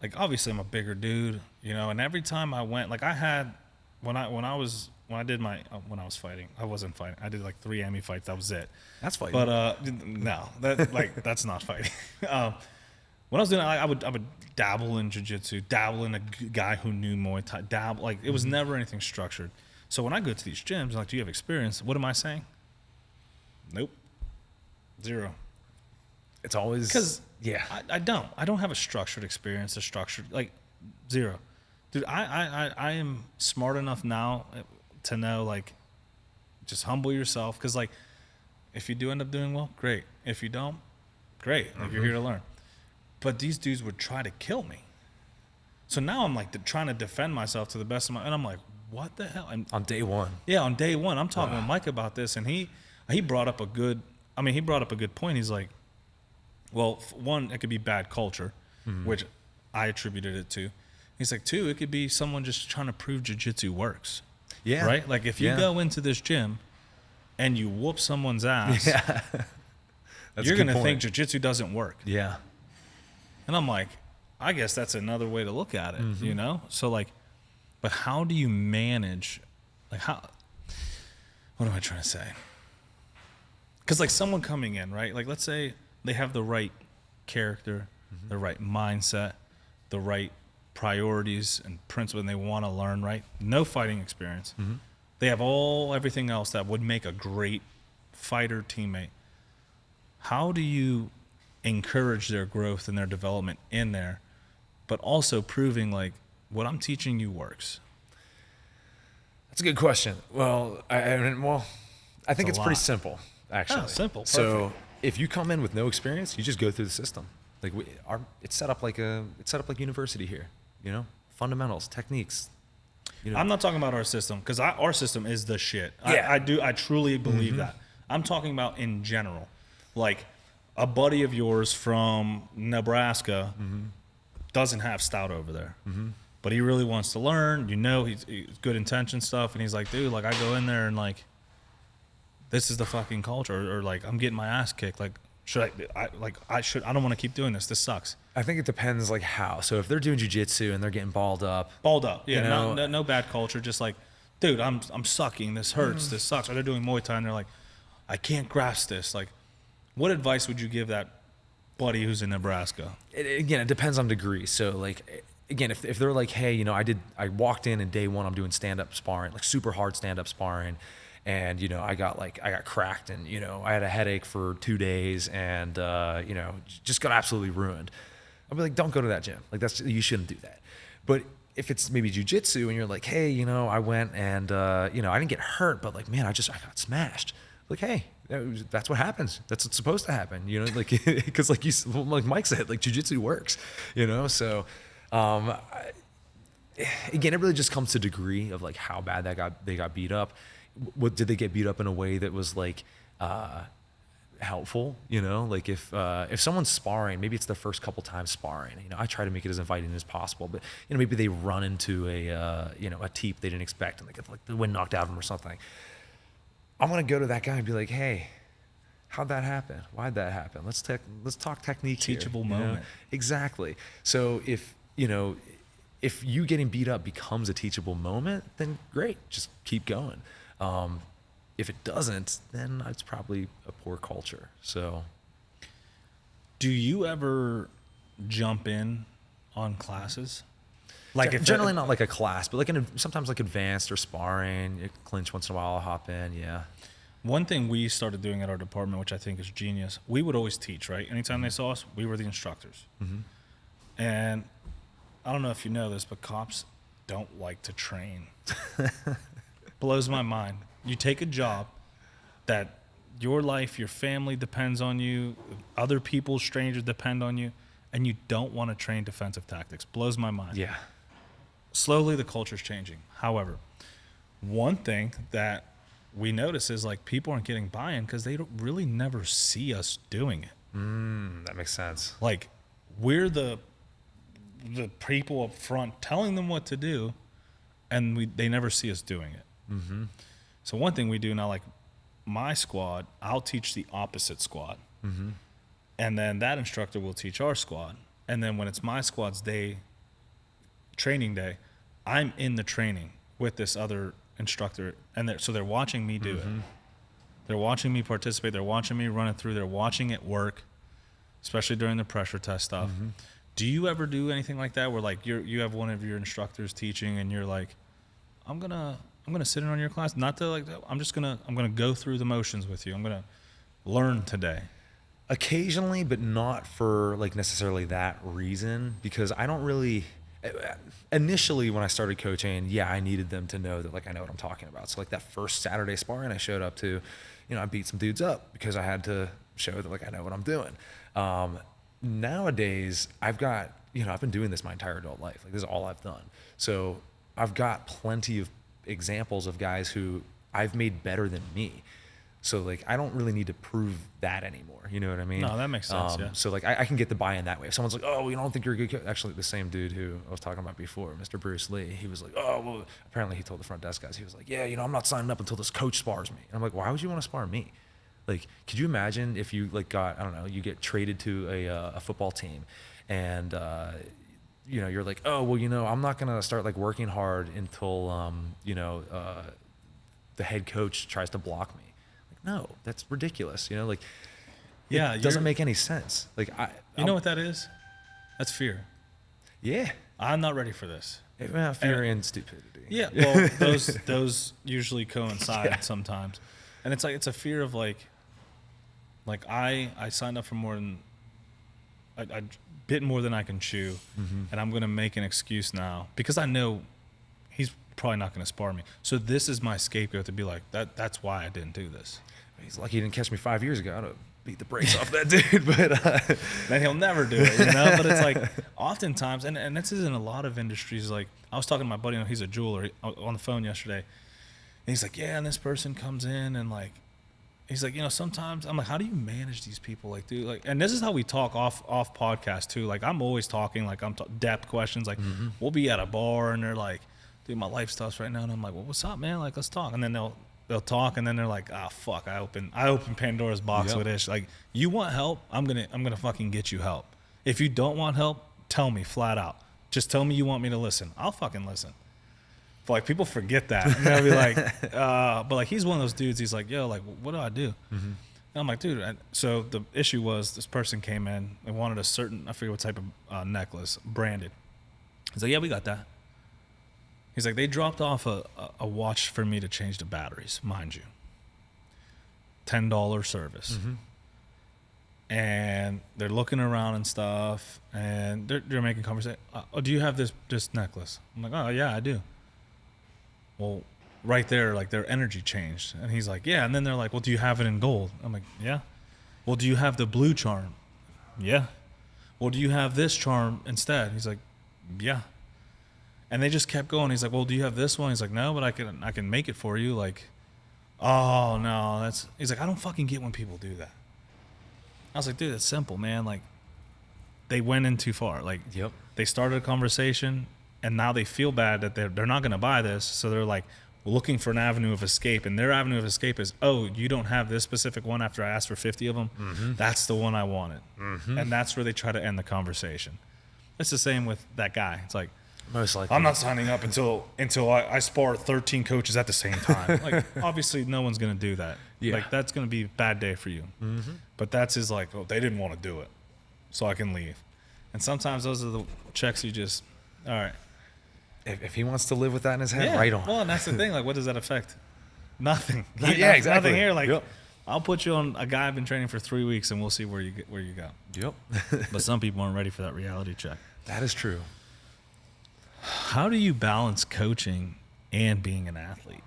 like obviously I'm a bigger dude, you know. And every time I went, like I had when I was fighting, I wasn't fighting. I did like 3 AMI fights. That was it. That's fighting. But no, that's not fighting. When I was doing it, I would dabble in jiu-jitsu, dabble in a guy who knew Muay Thai, dabble, like it was never anything structured. So when I go to these gyms, like, do you have experience? What am I saying? Nope. 0. It's always, because yeah. I don't have a structured experience, like 0. Dude, I am smart enough now to know, like, just humble yourself, because like if you do end up doing well, great. If you don't, great. Like you're here to learn. But these dudes would try to kill me. So now I'm like trying to defend myself to the best of my, and I'm like, what the hell? And On day one. yeah, on day one, I'm talking with Mike about this, and he brought up a good point. He's like, well, one, it could be bad culture, which I attributed it to. He's like, 2, it could be someone just trying to prove jiu-jitsu works. Yeah. Right? Like if you go into this gym and you whoop someone's ass, you're going to think jiu-jitsu doesn't work. Yeah. And I'm like, I guess that's another way to look at it, you know? So like, but how do you manage, like what am I trying to say? Because like someone coming in, right? Like let's say they have the right character, the right mindset, the right priorities and principles, and they want to learn, right? No fighting experience. They have everything else that would make a great fighter teammate. How do you encourage their growth and their development in there, but also proving like what I'm teaching you works? That's a good question. Well, I think it's pretty simple, actually. Oh, simple. So Perfect. if you come in with no experience, you just go through the system. Like it's set up like university here. You know, fundamentals, techniques. You know, I'm not talking about our system, because our system is the shit. Yeah. I truly believe that. I'm talking about in general. Like a buddy of yours from Nebraska doesn't have Stout over there, but he really wants to learn. You know, he's good intention stuff, and he's like, dude, like I go in there and like, this is the fucking culture, or like I'm getting my ass kicked. Like, I don't want to keep doing this. This sucks. I think it depends like how. So if they're doing jiu-jitsu and they're getting balled up, Yeah, you know, no bad culture. Just like, dude, I'm sucking. This hurts. This sucks. Or they're doing Muay Thai and they're like, I can't grasp this. Like, what advice would you give that buddy who's in Nebraska? It depends on degree. So like, again, if they're like, hey, you know, I walked in and day one I'm doing stand-up sparring, like super hard stand-up sparring, and you know I got cracked, and you know I had a headache for 2 days, and you know just got absolutely ruined. I'll be like, don't go to that gym. Like you shouldn't do that. But if it's maybe jiu-jitsu and you're like, hey, you know, I went and you know I didn't get hurt, but like, man, I got smashed. Like, hey, that's what happens. That's what's supposed to happen. You know, like because like Mike said, like jiu-jitsu works. You know, so. Again, it really just comes to degree of like how bad they got beat up. What did they get beat up in a way that was like helpful? You know, like if someone's sparring, maybe it's their first couple times sparring. You know, I try to make it as inviting as possible, but you know maybe they run into a teep they didn't expect and they get like the wind knocked out of them or something. I'm gonna go to that guy and be like, hey, how'd that happen? Why'd that happen? Let's talk technique. Teachable here, moment. You know? Exactly. So if you getting beat up becomes a teachable moment, then great, just keep going. If it doesn't, then it's probably a poor culture. So, do you ever jump in on classes? Like generally not like a class, but like sometimes like advanced or sparring, clinch once in a while, I'll hop in. Yeah. One thing we started doing at our department, which I think is genius, we would always teach, right? Anytime they saw us, we were the instructors. And I don't know if you know this, but cops don't like to train. Blows my mind. You take a job that your life, your family depends on you, other people, strangers depend on you, and you don't want to train defensive tactics. Blows my mind. Yeah. Slowly the culture's changing. However, one thing that we notice is like people aren't getting buy-in because they don't really never see us doing it. That makes sense. Like we're the people up front telling them what to do, and they never see us doing it. So one thing we do now, like my squad, I'll teach the opposite squad, and then that instructor will teach our squad. And then when it's my squad's day, training day, I'm in the training with this other instructor, and they're watching me do it. They're watching me participate. They're watching me run it through. They're watching it work, especially during the pressure test stuff. Do you ever do anything like that where like you have one of your instructors teaching and you're like, I'm gonna sit in on your class, not to like, I'm gonna go through the motions with you. I'm gonna learn today. Occasionally, but not for like necessarily that reason, because I don't really. Initially, when I started coaching, yeah, I needed them to know that like I know what I'm talking about. So like that first Saturday sparring I showed up to, I beat some dudes up because I had to show that like I know what I'm doing. Nowadays, I've got I've been doing this my entire adult life. Like this is all I've done. So I've got plenty of examples of guys who I've made better than me. So like I don't really need to prove that anymore. You know what I mean? No, that makes sense. Yeah. So like I can get the buy-in that way. If someone's like, oh, I don't think you're a good coach. Actually, the same dude who I was talking about before, Mr. Bruce Lee, he was like, oh, well, apparently he told the front desk guys, he was like, yeah, I'm not signing up until this coach spars me. And I'm like, why would you want to spar me? Like, could you imagine if you like got, I don't know, you get traded to a football team and, you're like, oh, well, I'm not going to start like working hard until, the head coach tries to block me. Like, no, that's ridiculous. Yeah, it doesn't make any sense. Like, you know what that is? That's fear. Yeah. I'm not ready for this. Fear and stupidity. Yeah, well, those usually coincide sometimes, and it's a fear of like I signed up for more than I bit more than I can chew, and I'm gonna make an excuse now because I know he's probably not gonna spar me. So this is my scapegoat to be like that's why I didn't do this. He's lucky he didn't catch me 5 years ago. I'd have beat the brakes off that dude, but then he'll never do it, But it's like oftentimes, and this is in a lot of industries. Like I was talking to my buddy, he's a jeweler, on the phone yesterday, and he's like, yeah, and this person comes in and like, he's like, sometimes I'm like, how do you manage these people? Like, dude, like, and this is how we talk off podcast too. Like I'm always talking, like I'm depth questions. Like we'll be at a bar and they're like, dude, my life stuff's right now, and I'm like, well, what's up, man? Like let's talk, and then they'll talk, and then they're like, ah, fuck, I open Pandora's box with this. Like, you want help? I'm gonna fucking get you help. If you don't want help, tell me flat out. Just tell me you want me to listen. I'll fucking listen. But like people forget that, and they'll be like, but like he's one of those dudes. He's like, yo, like what do I do? And I'm like, dude. So the issue was this person came in. They wanted a certain, I forget what type of necklace, branded. He's like, yeah, we got that. He's like, they dropped off a watch for me to change the batteries, mind you. $10 service. And they're looking around and stuff, and they're making conversation. Oh, do you have this necklace? I'm like, oh, yeah, I do. Well, right there, like their energy changed. And he's like, yeah. And then they're like, well, do you have it in gold? I'm like, yeah. Well, do you have the blue charm? Yeah. Well, do you have this charm instead? He's like, yeah. And they just kept going. He's like, well, do you have this one? He's like, no, but I can make it for you. Like, oh, no, he's like, I don't fucking get when people do that. I was like, dude, it's simple, man. Like, they went in too far. Like, They started a conversation, and now they feel bad that they're not going to buy this. So they're like looking for an avenue of escape. And their avenue of escape is, oh, you don't have this specific one after I asked for 50 of them? That's the one I wanted. And that's where they try to end the conversation. It's the same with that guy. It's like, most likely, I'm not signing up until I spar 13 coaches at the same time. Like, obviously, no one's going to do that. Yeah. Like, that's going to be a bad day for you. But that's his, like, oh, they didn't want to do it, so I can leave. And sometimes those are the checks you just, all right. If he wants to live with that in his head, right on. Well, and that's the thing. Like, what does that affect? Nothing. Yeah, exactly. Nothing here. Like, Yep. I'll put you on a guy I've been training for 3 weeks, and we'll see where you go. Yep. But some people aren't ready for that reality check. That is true. How do you balance coaching and being an athlete?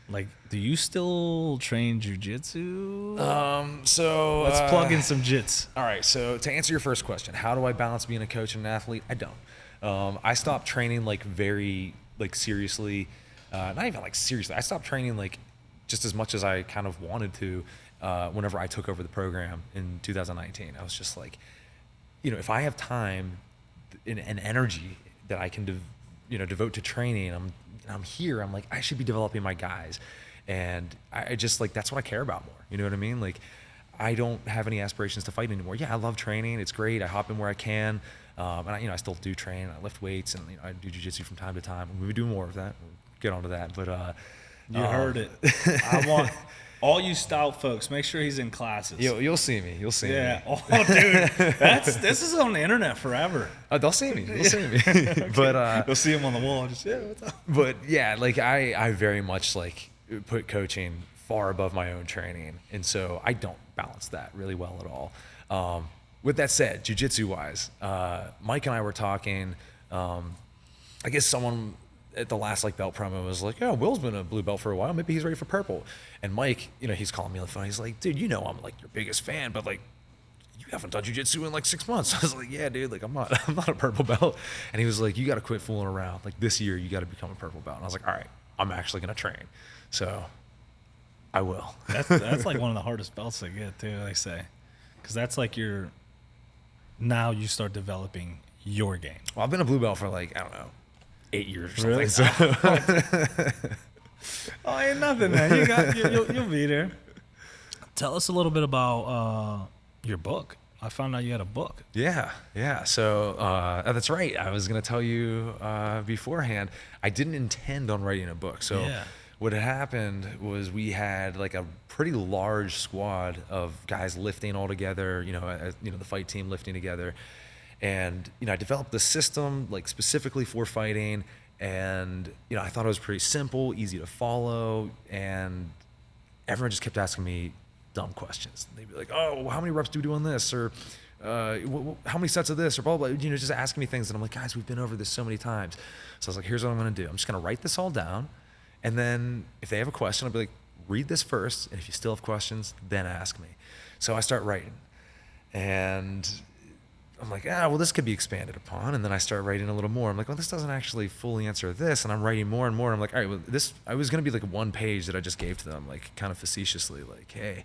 Like, do you still train jujitsu? So Let's plug in some jits. All right. So to answer your first question, how do I balance being a coach and an athlete? I don't. I stopped training like very like seriously, not even like seriously. I stopped training like just as much as I kind of wanted to whenever I took over the program in 2019. I was just like, if I have time and energy that I can devote to training, I'm here. I'm like, I should be developing my guys. And I just like, that's what I care about more. You know what I mean? Like, I don't have any aspirations to fight anymore. Yeah, I love training. It's great. I hop in where I can. And I still do train. I lift weights and I do jiu-jitsu from time to time. We do more of that. We'll get onto that. But you heard it. I want all you Stout folks, make sure he's in classes. You'll see me. You'll see me. Yeah. Oh, dude, this is on the internet forever. They'll see me. They'll see me. Okay. But they'll see him on the wall. Just what's up? But yeah, like I very much like put coaching far above my own training, and so I don't balance that really well at all. With that said, jiu-jitsu wise, Mike and I were talking. I guess someone at the last like belt promo was like, "Yeah, Will's been a blue belt for a while. Maybe he's ready for purple." And Mike, he's calling me on the phone. He's like, "Dude, I'm like your biggest fan, but like you haven't done jiu-jitsu in like 6 months." I was like, "Yeah, dude, like I'm not a purple belt." And he was like, "You got to quit fooling around. Like this year, you got to become a purple belt." And I was like, "All right, I'm actually gonna train." So I will. That's like one of the hardest belts to get too. They say, because that's like now you start developing your game. Well, I've been a blue belt for like I don't know 8 years or something. Really? So. Oh, ain't nothing, man. You'll be there. Tell us a little bit about your book. I found out you had a book. Yeah. So that's right. I was going to tell you beforehand. I didn't intend on writing a book. So what had happened was we had like a pretty large squad of guys lifting all together. The fight team lifting together, and I developed the system like specifically for fighting. And, I thought it was pretty simple, easy to follow, and everyone just kept asking me dumb questions. They'd be like, "Oh, how many reps do we do on this?" Or, "How many sets of this?" Or blah, blah, just asking me things. And I'm like, "Guys, we've been over this so many times." So I was like, "Here's what I'm going to do. I'm just going to write this all down. And then if they have a question, I'll be like, read this first. And if you still have questions, then ask me." So I start writing. And I'm like, well, this could be expanded upon. And then I start writing a little more. I'm like, well, this doesn't actually fully answer this. And I'm writing more and more. I'm like, all right, well, I was going to be like one page that I just gave to them, like kind of facetiously, like, hey,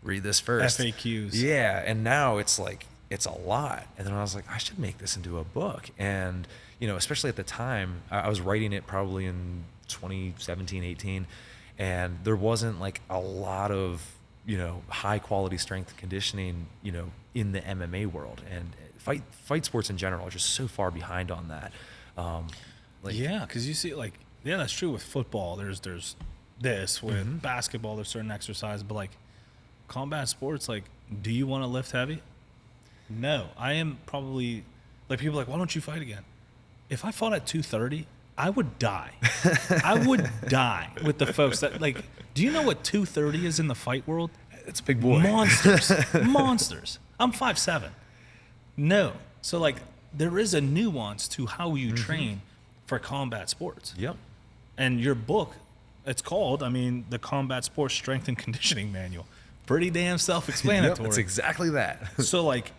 read this first. FAQs. Yeah. And now it's like, it's a lot. And then I was like, I should make this into a book. And, especially at the time, I was writing it probably in 2017, 18. And there wasn't like a lot of, high quality strength and conditioning, in the MMA world, and fight sports in general are just so far behind on that. Because you see, that's true with football. There's this with basketball. There's certain exercise, but like combat sports, like, do you want to lift heavy? No, I am probably like people are like, why don't you fight again? If I fought at 230, I would die. I would die with the folks that like. Do you know what 230 is in the fight world? It's a big boy. Monsters. I'm 5'7". No. So like there is a nuance to how you train for combat sports. Yep. And your book, it's called, the Combat Sports Strength and Conditioning Manual. Pretty damn self-explanatory. Yep, it's exactly that. So like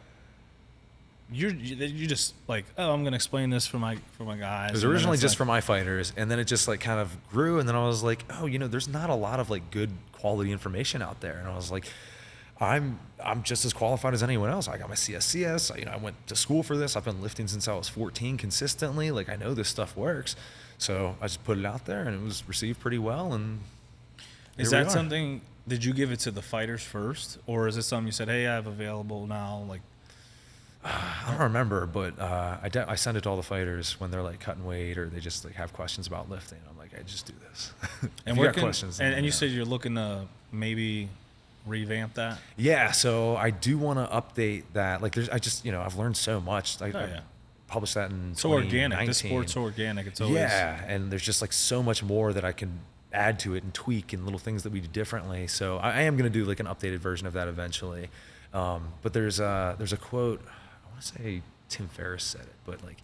you just like, I'm gonna explain this for my guys. It was originally just for my fighters, and then it just like kind of grew, and then I was like, there's not a lot of like good quality information out there, and I was like, I'm just as qualified as anyone else. I got my CSCS. I went to school for this. I've been lifting since I was 14 consistently. Like I know this stuff works, so I just put it out there, and it was received pretty well. And is that something? Did you give it to the fighters first, or is it something you said, hey, I have available now? Like, I don't remember, but I send it to all the fighters when they're like cutting weight or they just like have questions about lifting. I'm like, I just do this. And you got questions. And you said you're looking to maybe revamp that. Yeah, so I do want to update that. Like, I've learned so much. I published that in 2019. Organic. This sport's organic. It's always and there's just like so much more that I can add to it and tweak and little things that we do differently. So I am going to do like an updated version of that eventually. But there's a quote, I want to say Tim Ferriss said it, but like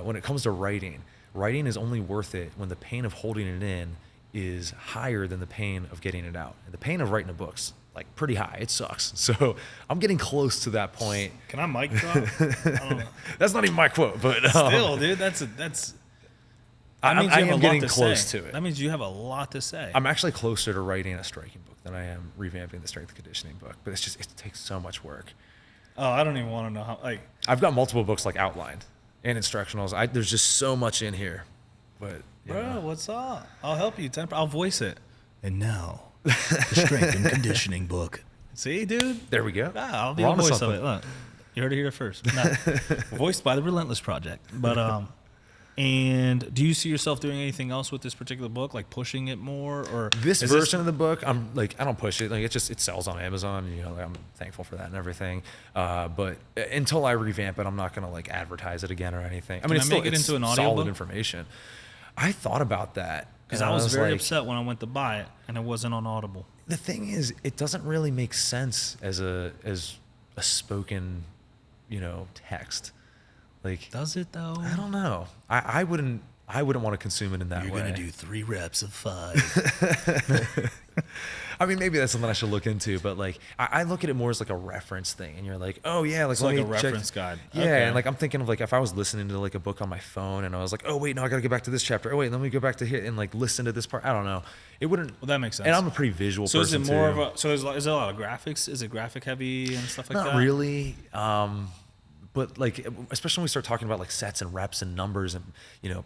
when it comes to writing is only worth it when the pain of holding it in is higher than the pain of getting it out. And the pain of writing a book's like pretty high. It sucks. So I'm getting close to that point. Can I mic drop? I don't know. That's not even my quote, but Still, dude, that's. That means I you have am a lot getting to close say. to it. That means you have a lot to say. I'm actually closer to writing a striking book than I am revamping the strength and conditioning book. But it takes so much work. Oh, I don't even want to know how. Like, I've got multiple books like outlined and instructionals. There's just so much in here. But bro, what's up? I'll help you. I'll voice it. And now, the strength and conditioning book. See, dude? There we go. Ah, I'll be the voice of it. Look, you heard it here first. No, voiced by the Relentless Project. But and do you see yourself doing anything else with this particular book, like pushing it more, or this version of the book? I'm like, I don't push it. Like, it sells on Amazon. You know, like, I'm thankful for that and everything. But until I revamp it, I'm not gonna like advertise it again or anything. I mean, it's still into an solid audiobook? information. I thought about that because I was very upset when I went to buy it and it wasn't on Audible. The thing is, it doesn't really make sense as a spoken, text. Like, does it though? I don't know. I wouldn't want to consume it in that way. You're gonna do 3 reps of 5. I mean, maybe that's something I should look into, but like, I look at it more as like a reference thing, and you're like, oh yeah, like, it's let like me a check. reference guide. Yeah, Okay. and like I'm thinking of like if I was listening to like a book on my phone, and I was like, oh wait, no, I got to get back to this chapter. Oh wait, let me go back to here and like listen to this part. I don't know. It wouldn't. Well, that makes sense. And I'm a pretty visual so person. So is it more too. of a? So is there a lot of graphics? Is it graphic heavy and stuff like that? Not really. But like, especially when we start talking about like sets and reps and numbers and,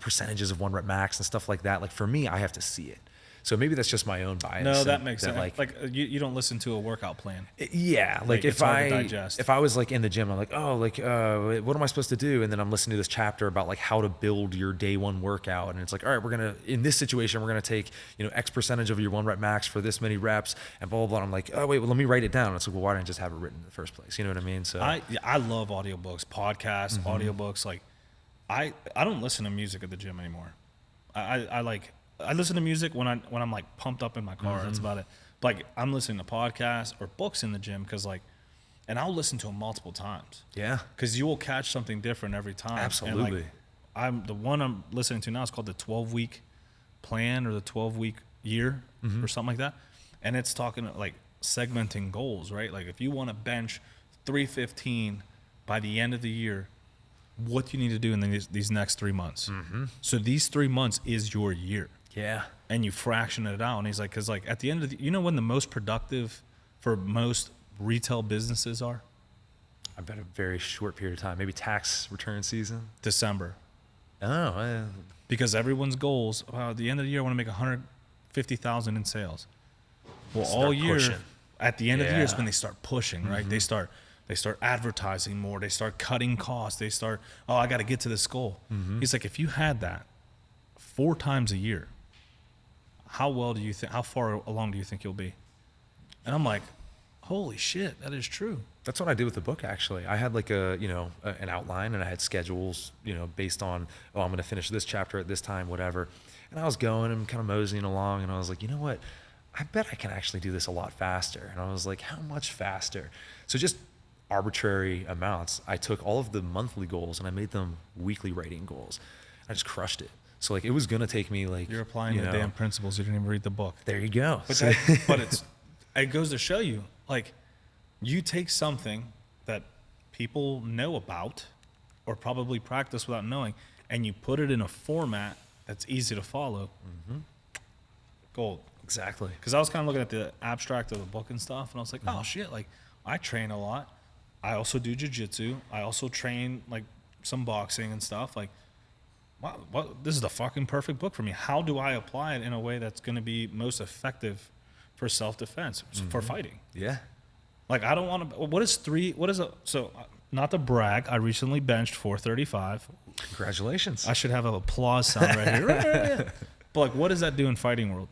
percentages of 1 rep max and stuff like that, like for me, I have to see it. So maybe that's just my own bias. No, that makes sense. Like you don't listen to a workout plan. Yeah. Like it's hard to digest. if I was like in the gym, I'm like, oh, like, what am I supposed to do? And then I'm listening to this chapter about like how to build your day 1 workout. And it's like, all right, in this situation, we're going to take, X percentage of your 1 rep max for this many reps and blah, blah, blah. And I'm like, oh wait, well, let me write it down. And it's like, well, why didn't I just have it written in the first place? You know what I mean? So I love audiobooks, podcasts, audiobooks. Like I don't listen to music at the gym anymore. I listen to music when I'm like pumped up in my car. That's about it. But like I'm listening to podcasts or books in the gym and I'll listen to them multiple times. Yeah. Because you will catch something different every time. Absolutely. And like, the one I'm listening to now is called the 12-week plan or the 12-week year or something like that. And it's talking like segmenting goals, right? Like if you want to bench 315 by the end of the year, what do you need to do in these next 3 months? So these 3 months is your year. Yeah. And you fraction it out. And he's like, because like at the end of when the most productive for most retail businesses are? I bet a very short period of time, maybe tax return season. December. Oh, because everyone's goals, at the end of the year, I want to make 150,000 in sales. Well, all year, pushing. At the end of the year is when they start pushing, right? They start advertising more. They start cutting costs. They start, I got to get to this goal. He's like, if you had that 4 times a year, how far along do you think you'll be? And I'm like, holy shit, that is true. That's what I did with the book, actually. I had like an outline, and I had schedules, based on, I'm going to finish this chapter at this time, whatever. And I was going and kind of moseying along, and I was like, you know what? I bet I can actually do this a lot faster. And I was like, how much faster? So just arbitrary amounts. I took all of the monthly goals and I made them weekly rating goals. I just crushed it. So like it was going to take me like, you're applying the damn principles. You didn't even read the book. There you go. But, it goes to show you, like, you take something that people know about or probably practice without knowing, and you put it in a format that's easy to follow. Gold. Exactly. Because I was kind of looking at the abstract of the book and stuff, and I was like, oh shit, like I train a lot. I also do jiu-jitsu. I also train like some boxing and stuff. Like, wow, this is the fucking perfect book for me. How do I apply it in a way that's going to be most effective for self-defense, for fighting? Yeah. Like, I don't want to, so not to brag, I recently benched 435. Congratulations. I should have an applause sound right here. But like, what does that do in fighting world?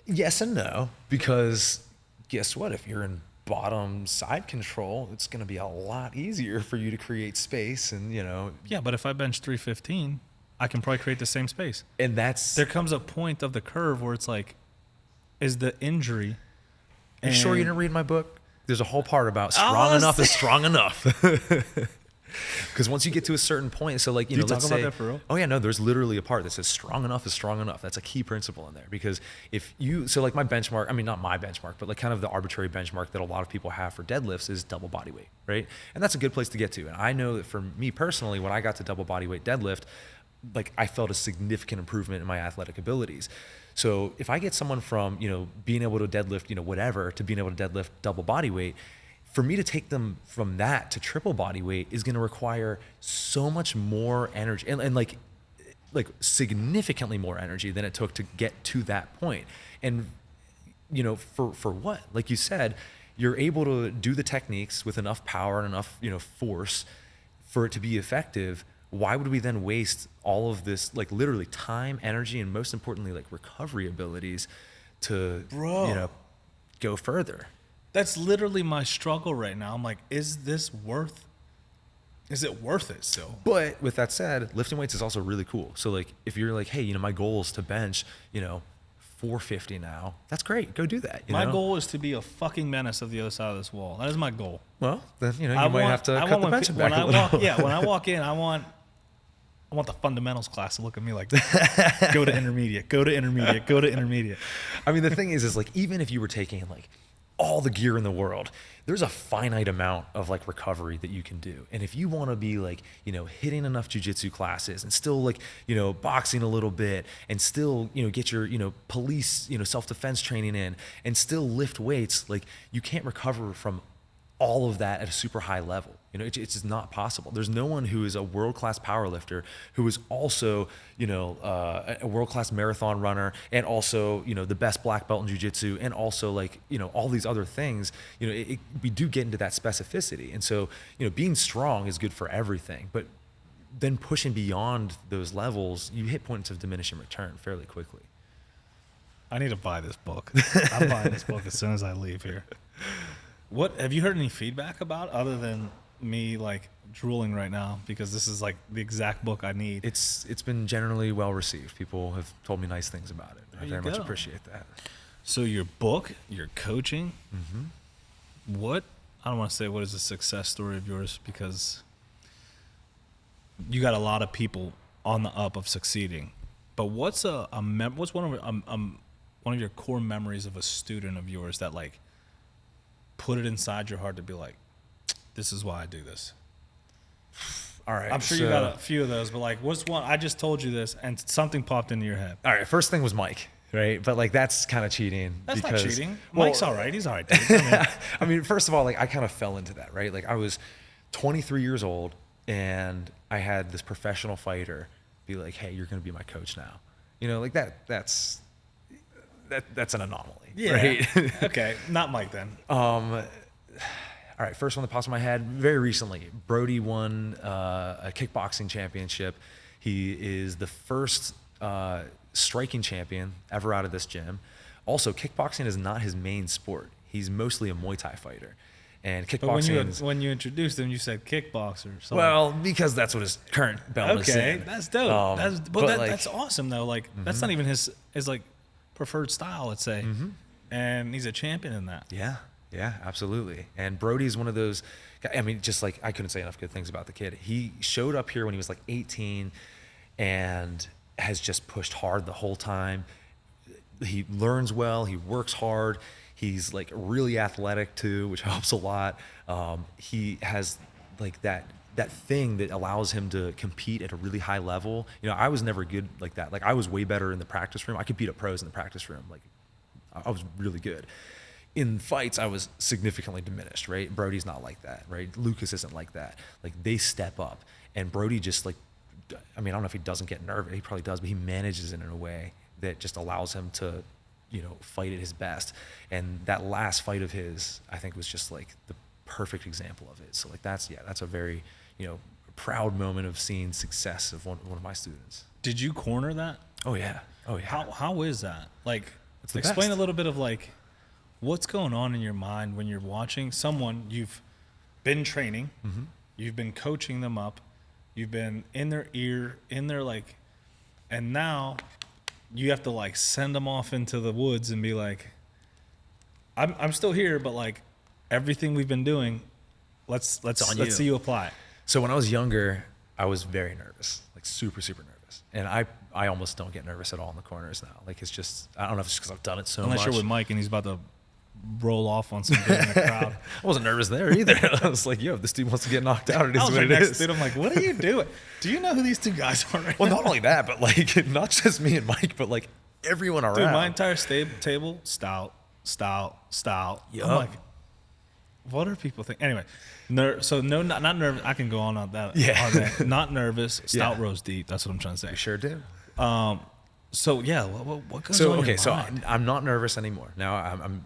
Yes and no, because guess what? If you're in bottom side control, it's going to be a lot easier for you to create space and, Yeah, but if I bench 315, I can probably create the same space. And that's There comes a point of the curve where it's like, is the injury? You sure you didn't read my book? There's a whole part about strong Oh, enough is strong enough. Because once you get to a certain point, so like, you let's talk about say, that for real? oh yeah, no, there's literally a part that says strong enough is strong enough. That's a key principle in there. Because if you, so like my benchmark, I mean, not my benchmark, but like kind of the arbitrary benchmark that a lot of people have for deadlifts is double body weight, right? And that's a good place to get to. And I know that for me personally, when I got to double body weight deadlift, like I felt a significant improvement in my athletic abilities. So if I get someone from, being able to deadlift, whatever, to being able to deadlift double body weight, for me to take them from that to triple body weight is going to require so much more energy and like significantly more energy than it took to get to that point. And, for what? Like you said, you're able to do the techniques with enough power and enough, force for it to be effective. Why would we then waste all of this, like literally time, energy, and most importantly, like recovery abilities to, go further? That's literally my struggle right now. I'm like, is it worth it still? But with that said, lifting weights is also really cool. So like, if you're like, hey, my goal is to bench, 450 now, that's great. Go do that. My goal is to be a fucking menace of the other side of this wall. That is my goal. Well, then, you might have to cut the bench back a little. When I walk in, I want the fundamentals class to look at me like, go to intermediate, go to intermediate, go to intermediate. I mean, the thing is like, even if you were taking like all the gear in the world, there's a finite amount of like recovery that you can do. And if you want to be like, hitting enough jujitsu classes and still like, boxing a little bit and still, get your, police, self-defense training in and still lift weights, like you can't recover from all of that at a super high level. It's just not possible. There's no one who is a world-class powerlifter who is also, a world-class marathon runner and also, the best black belt in jiu-jitsu and also like, all these other things. We do get into that specificity. And so, being strong is good for everything, but then pushing beyond those levels, you hit points of diminishing return fairly quickly. I need to buy this book. I'm buying this book as soon as I leave here. What have you heard any feedback about other than me like drooling right now because this is like the exact book I need? It's been generally well received. People have told me nice things about it. I very much appreciate that. So your book, your coaching, what, I don't want to say what is a success story of yours because you got a lot of people on the up of succeeding, but what's what's one of your core memories of a student of yours that like put it inside your heart to be like, this is why I do this? All right. I'm sure you got a few of those, but like, what's one? I just told you this and something popped into your head. All right. First thing was Mike, right? But like, that's kind of cheating. That's because, not cheating. Well, Mike's all right. He's all right. Dude. I mean, first of all, like I kind of fell into that, right? Like I was 23 years old and I had this professional fighter be like, hey, you're going to be my coach now. Like that's an anomaly. Yeah. Right? Okay. Not Mike then. All right. First one that pops in my head very recently, Brody won a kickboxing championship. He is the first striking champion ever out of this gym. Also, kickboxing is not his main sport. He's mostly a Muay Thai fighter. And kickboxing. But when you introduced him, you said kickboxer. So well, because that's what his current belt is okay, in. that's dope. That's awesome though. Like that's not even his like preferred style, let's say. And he's a champion in that. Yeah, absolutely. And Brody's one of those. I mean, just like I couldn't say enough good things about the kid. He showed up here when he was like 18, and has just pushed hard the whole time. He learns well. He works hard. He's like really athletic too, which helps a lot. He has like that thing that allows him to compete at a really high level. I was never good like that. Like I was way better in the practice room. I could beat up pros in the practice room. Like I was really good. In fights, I was significantly diminished, right? Brody's not like that, right? Lucas isn't like that. Like they step up, and Brody just like, I mean, I don't know if he doesn't get nervous. He probably does, but he manages it in a way that just allows him to, fight at his best. And that last fight of his, I think, was just like the perfect example of it. So like that's a very, proud moment of seeing success of one of my students. Did you corner that? Oh yeah. How is that? Like, the explain best. a little bit of like, what's going on in your mind when you're watching someone you've been training, you've been coaching them up, you've been in their ear, in their like And now you have to like send them off into the woods and be like, I'm still here, but like everything we've been doing, let's see you apply it. So when I was younger, I was very nervous, like super, super nervous. And I almost don't get nervous at all in the corners now. Like it's just, I don't know if it's just because I've done it so much. Unless you're with Mike and he's about to roll off on some dude in the crowd. I wasn't nervous there either. I was like, yo, if this dude wants to get knocked out, it is I was what right it next is. to dude. I'm like, what are you doing? Do you know who these two guys are right Well, now? not only that, but like not just me and Mike, but like everyone around. Dude, my entire table, stout. Yup. I'm like, what are people thinking? Anyway, so no, not nervous. I can go on that. Yeah. On that. Not nervous. Stout Yeah. rows deep. That's what I'm trying to say. We sure do. So yeah, what goes So on in okay, your so mind? I'm not nervous anymore. Now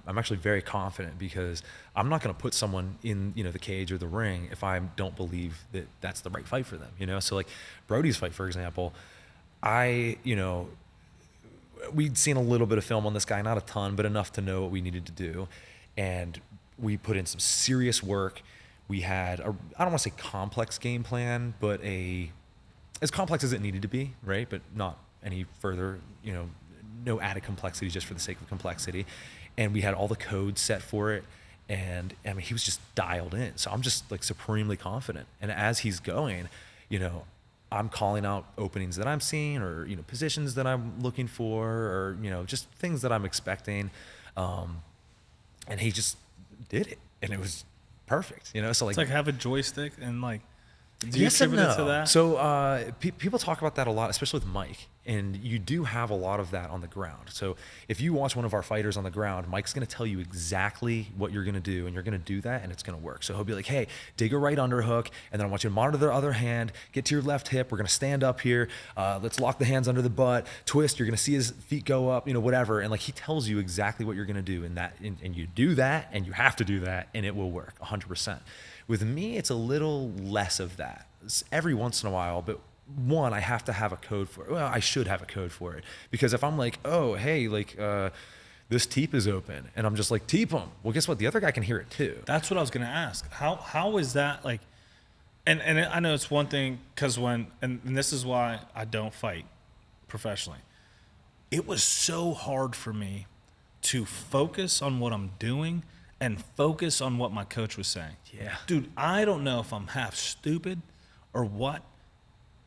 I'm actually very confident because I'm not going to put someone in the cage or the ring if I don't believe that that's the right fight for them. So like Brody's fight, for example, we'd seen a little bit of film on this guy, not a ton, but enough to know what we needed to do, and we put in some serious work. We had I don't want to say complex game plan, but as complex as it needed to be, right? But not any further, no added complexity just for the sake of complexity. And we had all the codes set for it. And I mean, he was just dialed in. So I'm just like supremely confident. And as he's going, I'm calling out openings that I'm seeing or, positions that I'm looking for or, just things that I'm expecting. And he just did it. And it was perfect, So like, It's like have a joystick and like, do you yes and attribute it no. to that? So people talk about that a lot, especially with Mike, and you do have a lot of that on the ground. So if you watch one of our fighters on the ground, Mike's going to tell you exactly what you're going to do, and you're going to do that, and it's going to work. So he'll be like, hey, dig a right underhook, and then I want you to monitor the other hand, get to your left hip, we're going to stand up here, let's lock the hands under the butt, twist, you're going to see his feet go up, whatever. And like he tells you exactly what you're going to do, and you do that, and you have to do that, and it will work 100%. With me, it's a little less of that. It's every once in a while, but one, I have to have a code for it. Well, I should have a code for it. Because if I'm like, oh, hey, like this teep is open, and I'm just like, teep him. Well, guess what? The other guy can hear it too. That's what I was going to ask. How is that like, and I know it's one thing because and this is why I don't fight professionally. It was so hard for me to focus on what I'm doing and focus on what my coach was saying. Yeah. Dude, I don't know if I'm half stupid or what.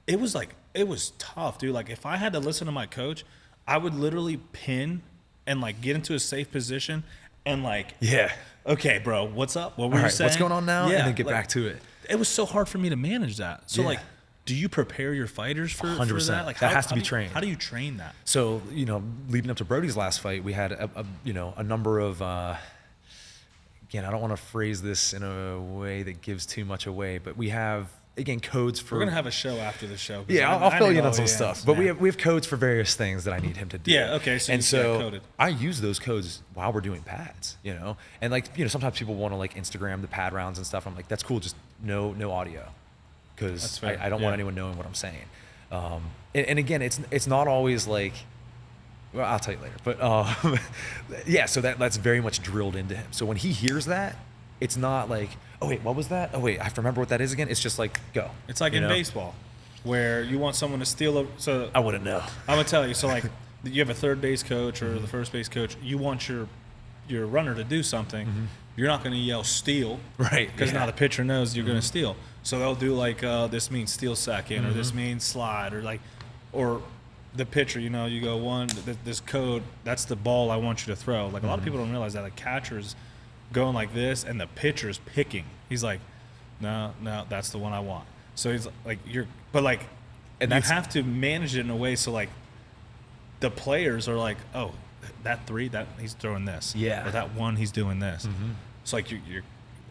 It was tough, dude. Like if I had to listen to my coach, I would literally pin and like get into a safe position and like, Yeah. okay, bro, what's up? What were All you right, saying? what's going on now? Yeah, And then get like, back to it. It was so hard for me to manage that. So Yeah. like, do you prepare your fighters for 100%. that? Like That has to be trained. How do you train that? So, leading up to Brody's last fight, we had a number of, again, I don't want to phrase this in a way that gives too much away, but we have, again, codes for. We're gonna have a show after the show. 'cause Yeah, I I'll fill you in know on some the stuff, ends, but man. we have codes for various things that I need him to do. Yeah, okay, so and you so got coded. I use those codes while we're doing pads, and like sometimes people want to like Instagram the pad rounds and stuff. I'm like, that's cool, just no audio, That's because fair, I don't yeah. want anyone knowing what I'm saying. And again, it's not always like. Well, I'll tell you later, but yeah, so that's very much drilled into him. So when he hears that, it's not like, oh wait, what was that? Oh wait, I have to remember what that is again. It's just like, go. It's like in baseball, where you want someone to steal so I wouldn't know. I'm gonna tell you. So like, you have a third base coach or the first base coach. You want your runner to do something. Mm-hmm. You're not gonna yell steal, Right, Because yeah. now the pitcher knows you're gonna steal. So they'll do like this means steal second, or this Mm-hmm. means slide, or the pitcher. You go one. This code. That's the ball I want you to throw. Like a lot of people don't realize that. Like catchers going like this, and the pitcher's picking. He's like, no, that's the one I want. So he's like, And you that's- have to manage it in a way so like the players are like, oh, that three, that he's throwing this, Yeah. or that one he's doing this. It's like you're.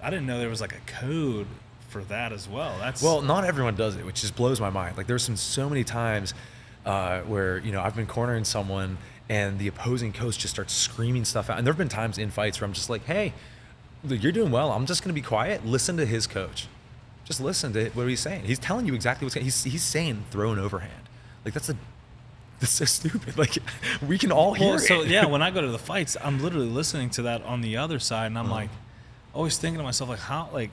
I didn't know there was like a code for that as well. That's Well, not everyone does it, which just blows my mind. Like there's so many times where I've been cornering someone and the opposing coach just starts screaming stuff out. And there have been times in fights where I'm just like, hey, look, you're doing well. I'm just going to be quiet. Listen to his coach. Just listen to what he's saying. He's telling you exactly what's going. He's saying throw an overhand. Like that's so stupid. Like we can all hear Well, so it. yeah, when I go to the fights, I'm literally listening to that on the other side, and I'm like, always thinking to myself, like,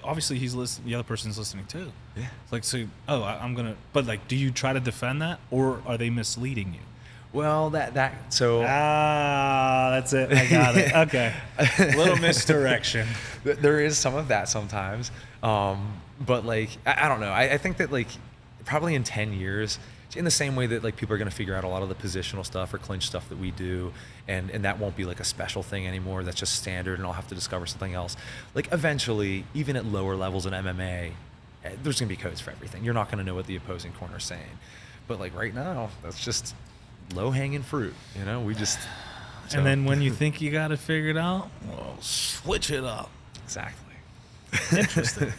obviously he's listening, the other person's listening too. Yeah. It's like, so, I'm going to, but like, do you try to defend that, or are they misleading you? Well, so That's it. I got it. Okay. A little misdirection. there is some of that sometimes. But like, I don't know. I think that like probably in 10 years, in the same way that like people are going to figure out a lot of the positional stuff or clinch stuff that we do, and that won't be like a special thing anymore. That's just standard, and I'll have to discover something else. Like eventually, even at lower levels in MMA, there's going to be codes for everything. You're not going to know what the opposing corner is saying. But like right now, that's just low-hanging fruit. You know, we just. So. And then when you think you got it figured out, well, switch it up. Exactly. Interesting.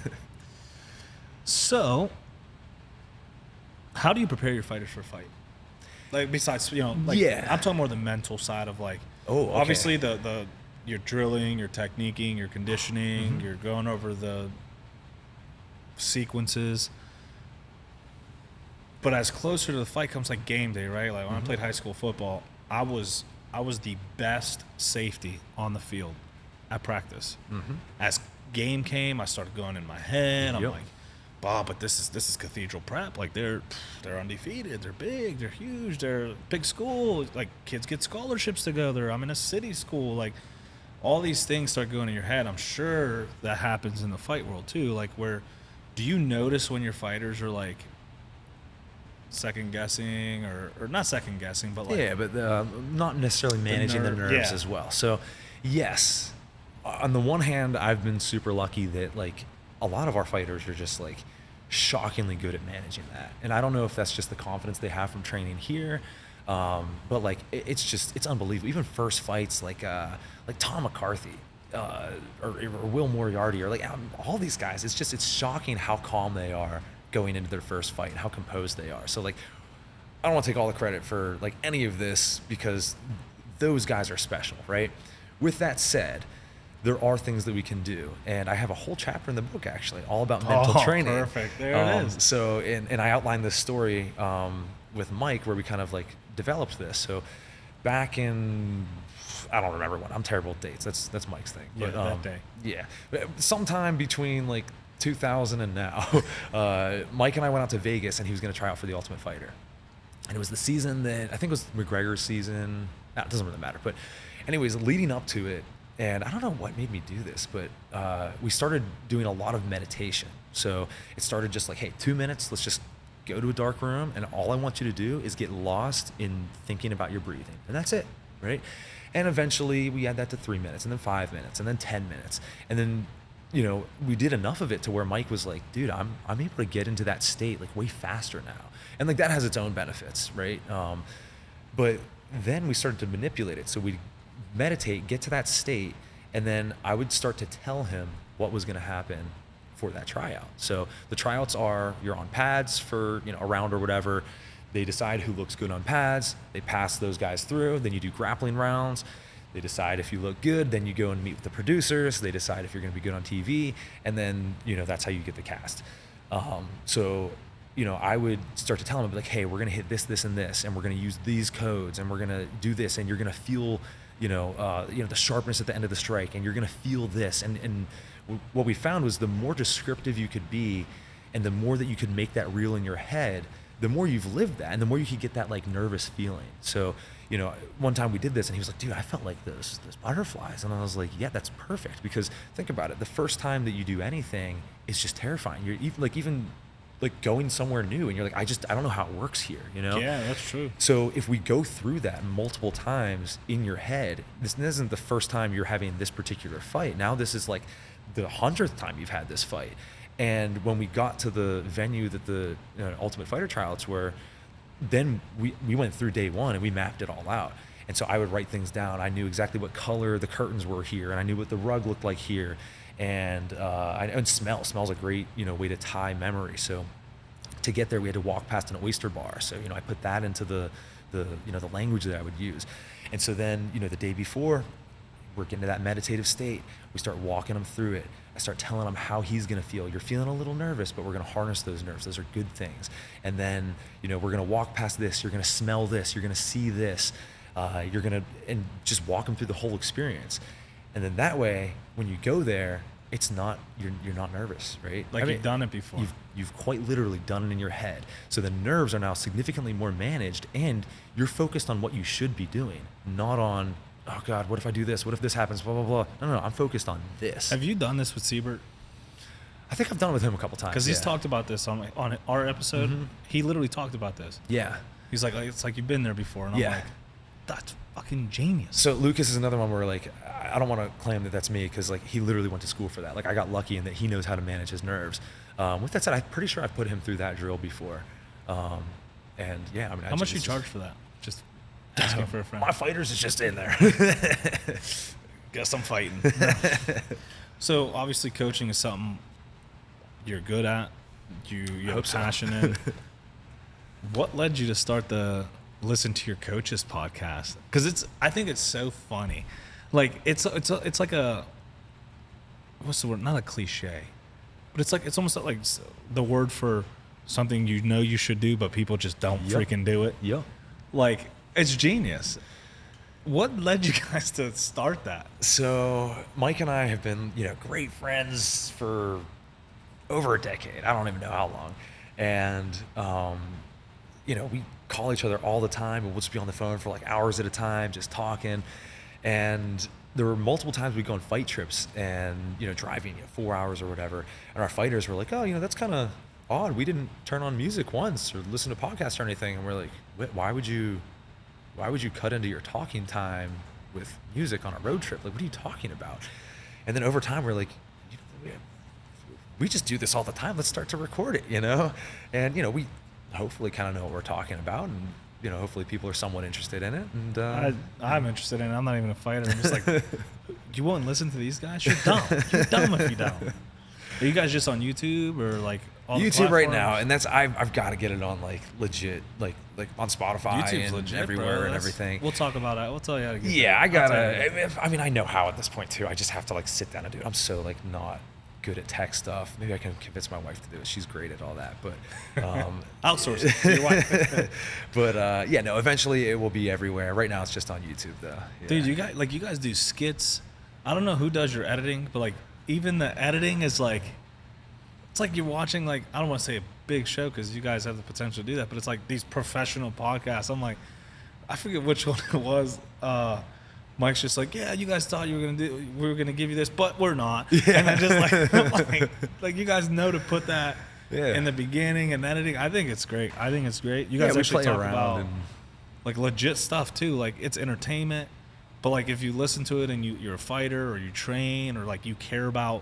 So, how do you prepare your fighters for a fight? Like besides, like, yeah, I'm talking more the mental side of like, okay. Obviously the you're drilling, you're techniquing, you're conditioning, you're going over the sequences. But as closer to the fight comes like game day, right? Like when I played high school football, I was the best safety on the field at practice. As game came, I started going in my head. I'm like, Bob, but this is Cathedral Prep. Like they're undefeated. They're big. They're huge. They're a big school. Like kids get scholarships together. I'm in a city school. Like all these things start going in your head. I'm sure that happens in the fight world too. Like do you notice when your fighters are like second guessing or not second guessing, but like but not necessarily managing their nerves as well. So yes, on the one hand, I've been super lucky that like a lot of our fighters are just like shockingly good at managing that, and I don't know if that's just the confidence they have from training here, but like it's unbelievable. Even first fights like Tom McCarthy or Will Moriarty or like all these guys, it's shocking how calm they are going into their first fight and how composed they are. So like, I don't want to take all the credit for like any of this because those guys are special, right? With that said, there are things that we can do, and I have a whole chapter in the book actually all about mental training. Perfect, there it is. So and I outlined this story with Mike where we kind of like developed this. So back in, I don't remember when. I'm terrible with dates. That's Mike's thing. Yeah, but, that day. Yeah, sometime between like 2000 and now, Mike and I went out to Vegas, and he was going to try out for the Ultimate Fighter. And it was the season that I think it was McGregor's season. It doesn't really matter. But anyways, leading up to it, and I don't know what made me do this, but we started doing a lot of meditation. So it started just like, hey, 2 minutes, let's just go to a dark room, and all I want you to do is get lost in thinking about your breathing. And that's it, right? And eventually we add that to 3 minutes, and then 5 minutes, and then 10 minutes. And then we did enough of it to where Mike was like, dude, I'm able to get into that state like way faster now. And like that has its own benefits, right? But then we started to manipulate it. So we'd meditate, get to that state, and then I would start to tell him what was going to happen for that tryout. So the tryouts are, you're on pads for a round or whatever. They decide who looks good on pads. They pass those guys through. Then you do grappling rounds. They decide if you look good, then you go and meet with the producers. They decide if you're going to be good on TV, and then that's how you get the cast. So I would start to tell them, like, hey, we're going to hit this, this, and this, and we're going to use these codes, and we're going to do this, and you're going to feel, the sharpness at the end of the strike, and you're going to feel this. And what we found was the more descriptive you could be, and the more that you could make that real in your head, the more you've lived that, and the more you could get that like nervous feeling. So, one time we did this, and he was like, dude, I felt like those butterflies. And I was like, yeah, that's perfect. Because think about it. The first time that you do anything is just terrifying. You're even going somewhere new, and you're like, I don't know how it works here, Yeah, that's true. So if we go through that multiple times in your head, this isn't the first time you're having this particular fight. Now this is like the 100th time you've had this fight. And when we got to the venue that the Ultimate Fighter tryouts were, then we went through day one and we mapped it all out. And so I would write things down. I knew exactly what color the curtains were here, and I knew what the rug looked like here. And smell's a great way to tie memory. So to get there, we had to walk past an oyster bar. So I put that into the language that I would use. And so then the day before, we're getting to that meditative state. We start walking him through it. I start telling him how he's going to feel. You're feeling a little nervous, but we're going to harness those nerves. Those are good things. And then, we're going to walk past this. You're going to smell this. You're going to see this. You're going to, and just walk him through the whole experience. And then that way, when you go there it's not, you're not nervous, right? Like you've done it before. You've quite literally done it in your head. So the nerves are now significantly more managed, and you're focused on what you should be doing, not on, oh God, what if I do this? What if this happens? Blah, blah, blah. No, I'm focused on this. Have you done this with Siebert? I think I've done it with him a couple times. Because he's talked about this on our episode. Mm-hmm. He literally talked about this. Yeah. He's like, it's like you've been there before. And I'm like, that's fucking genius. So Lucas is another one where like, I don't want to claim that that's me, because like he literally went to school for that. Like I got lucky in that he knows how to manage his nerves. With that said, I'm pretty sure I've put him through that drill before. And yeah, I mean, how much do you charge for that? Just asking for a friend. My fighters is just in there. Guess I'm fighting. So obviously coaching is something you're good at. You have passion in. What led you to start the Listen to Your Coaches podcast? Because I think it's so funny. Like it's like a, what's the word? Not a cliche, but it's almost like the word for something you should do, but people just don't freaking do it. Yep. Like it's genius. What led you guys to start that? So Mike and I have been, great friends for over a decade. I don't even know how long. And, we call each other all the time, and we'll just be on the phone for like hours at a time, just talking. And there were multiple times we'd go on fight trips and, driving 4 hours or whatever. And our fighters were like, oh, that's kind of odd. We didn't turn on music once or listen to podcasts or anything. And we're like, why would you cut into your talking time with music on a road trip? Like, what are you talking about? And then over time, we're like, we just do this all the time. Let's start to record it, And, we hopefully kind of know what we're talking about. And, hopefully people are somewhat interested in it. And I'm interested in it. I'm not even a fighter. I'm just like, you won't listen to these guys? You're dumb. You're dumb if you don't. Are you guys just on YouTube or like all the YouTube right platforms? now? And that's, I've got to get it on like legit, like on Spotify YouTube's and legit, everywhere bro. and everything. We'll talk about it. We'll tell you how to get Yeah, there. I gotta. I mean, I know how at this point too. I just have to like sit down and do it. I'm so like not good at tech stuff. Maybe I can convince my wife to do it. She's great at all that, but Outsource it to your wife. but no. Eventually, it will be everywhere. Right now, it's just on YouTube though. Yeah. Dude, you guys do skits. I don't know who does your editing, but like even the editing is like, it's like you're watching like, I don't want to say a big show because you guys have the potential to do that, but it's like these professional podcasts. I'm like, I forget which one it was. Mike's just like, yeah, you guys thought we were gonna give you this, but we're not. Yeah. And I just like you guys know to put that in the beginning and editing. I think it's great. You guys actually talk about like legit stuff too. Like it's entertainment, but like if you listen to it and you're a fighter or you train or like you care about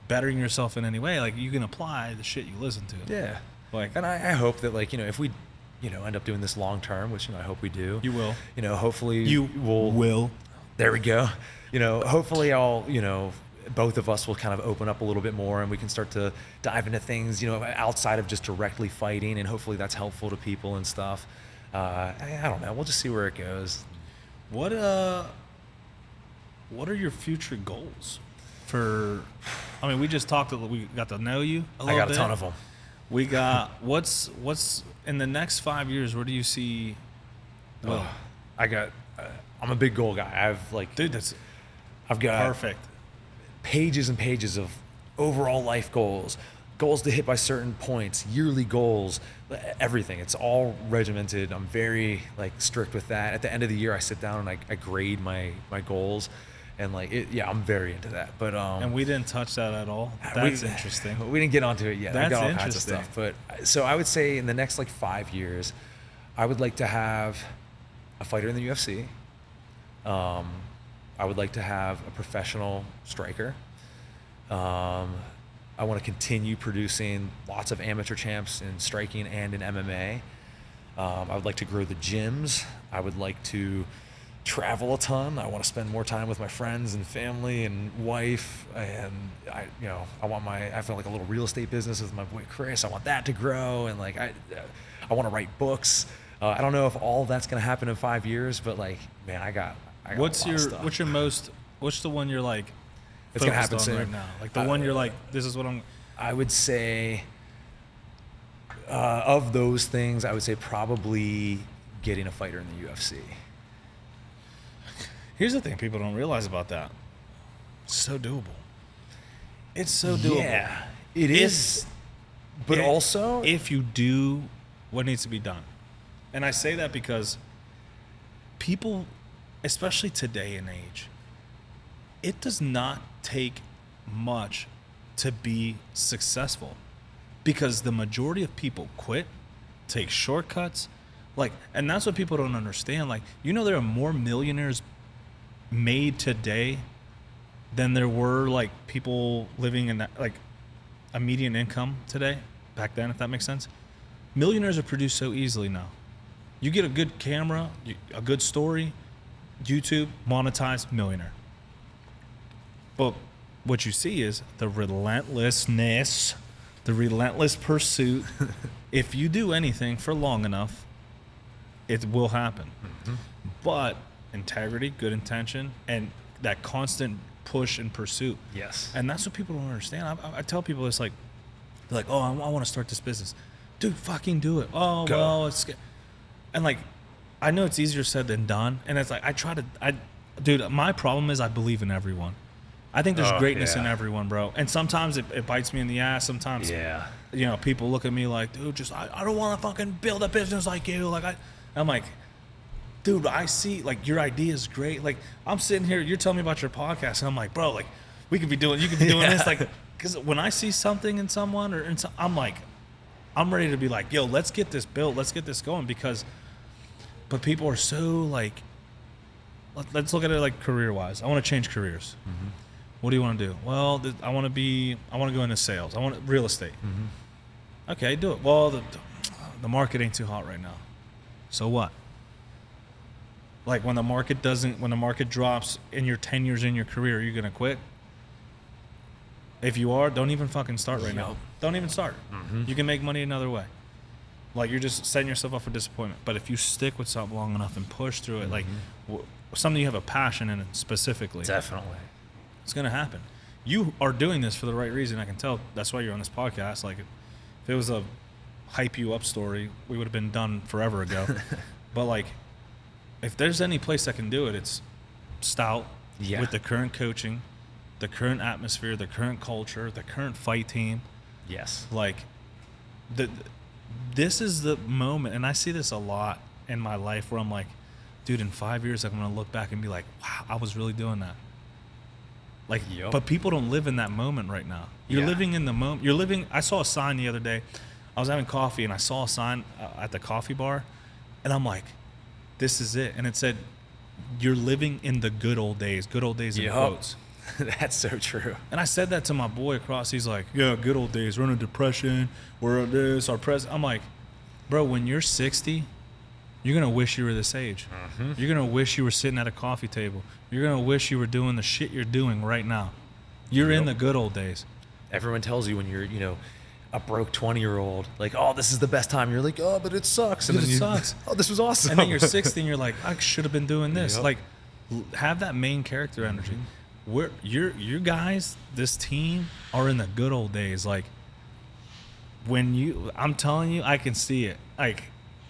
bettering yourself in any way, like you can apply the shit you listen to. Yeah. Like, and I hope that like, if we, end up doing this long term, which, I hope we do. You will. Hopefully you will. There we go. Hopefully I'll, both of us will kind of open up a little bit more and we can start to dive into things, outside of just directly fighting, and hopefully that's helpful to people and stuff. I don't know. We'll just see where it goes. What are your future goals we just talked, we got to know you a little bit. I got a ton of them. We got, what's in the next 5 years, where do you see Will? I'm a big goal guy. I've got perfect pages and pages of overall life goals to hit by certain points, yearly goals, everything. It's all regimented. I'm very strict with that. At the end of the year, I sit down and I grade my goals, and I'm very into that. But and we didn't touch that at all. That's interesting. We didn't get onto it yet. That's I got all interesting. kinds of stuff. But so I would say in the next 5 years, I would like to have a fighter in the UFC. I would like to have a professional striker. I want to continue producing lots of amateur champs in striking and in MMA. I would like to grow the gyms. I would like to travel a ton. I want to spend more time with my friends and family and wife. And I have a little real estate business with my boy Chris. I want that to grow. And I want to write books. I don't know if all of that's going to happen in 5 years, but man, I got what's the one you're like, it's going to happen soon right now? Like the one you're like, this is what I would say, of those things, I would say probably getting a fighter in the UFC. Here's the thing people don't realize about that. It's so doable. It's so doable. Yeah, it is. But also, if you do what needs to be done. And I say that because people, especially today and age, it does not take much to be successful, because the majority of people quit, take shortcuts, and that's what people don't understand. There are more millionaires made today than there were people living in that, a median income today back then, if that makes sense. Millionaires are produced so easily now. You get a good camera, a good story, YouTube, monetized, millionaire. But what you see is the relentlessness, the relentless pursuit. If you do anything for long enough, it will happen. Mm-hmm. But integrity, good intention, and that constant push and pursuit. Yes. And that's what people don't understand. I tell people this, they're like, oh, I want to start this business. Dude, fucking do it. Oh, Go. well, it's... And I know it's easier said than done. And it's dude, my problem is I believe in everyone. I think there's greatness in everyone, bro. And sometimes it bites me in the ass. Sometimes, people look at me like, dude, I don't want to fucking build a business like you. I'm like, dude, I see, your idea is great. I'm sitting here, you're telling me about your podcast, and I'm like, bro, you could be doing this. Because when I see something in someone I'm ready to be like, yo, let's get this built. Let's get this going. But people are so let's look at it career-wise. I want to change careers. Mm-hmm. What do you want to do? Well, I want to go into sales. I want real estate. Mm-hmm. Okay, do it. Well, the market ain't too hot right now. So what? When the market drops in your 10 years in your career, are you going to quit? If you are, don't even fucking start right now. Don't even start. Mm-hmm. You can make money another way. You're just setting yourself up for disappointment. But if you stick with something long enough and push through it, something you have a passion in it specifically. Definitely. It's going to happen. You are doing this for the right reason. I can tell. That's why you're on this podcast. If it was a hype you up story, we would have been done forever ago. But if there's any place that can do it, it's Stout with the current coaching, the current atmosphere, the current culture, the current fight team. Yes. This is the moment, and I see this a lot in my life where I'm like, dude, in 5 years I'm going to look back and be like, wow, I was really doing that. But people don't live in that moment right now. You're living in the moment. I saw a sign the other day. I was having coffee and I saw a sign at the coffee bar, and I'm like, this is it. And it said, you're living in the good old days in quotes. That's so true. And I said that to my boy across. He's like, yeah, good old days. We're in a depression. We're at this, our president. I'm like, bro, when you're 60, you're going to wish you were this age. Mm-hmm. You're going to wish you were sitting at a coffee table. You're going to wish you were doing the shit you're doing right now. You're in the good old days. Everyone tells you when you're, a broke 20-year-old, oh, this is the best time. You're like, oh, but it sucks. And then it sucks. Oh, this was awesome. And then you're 60 and you're like, I should have been doing this. Have that main character energy. Mm-hmm. You guys, this team are in the good old days. I'm telling you, I can see it.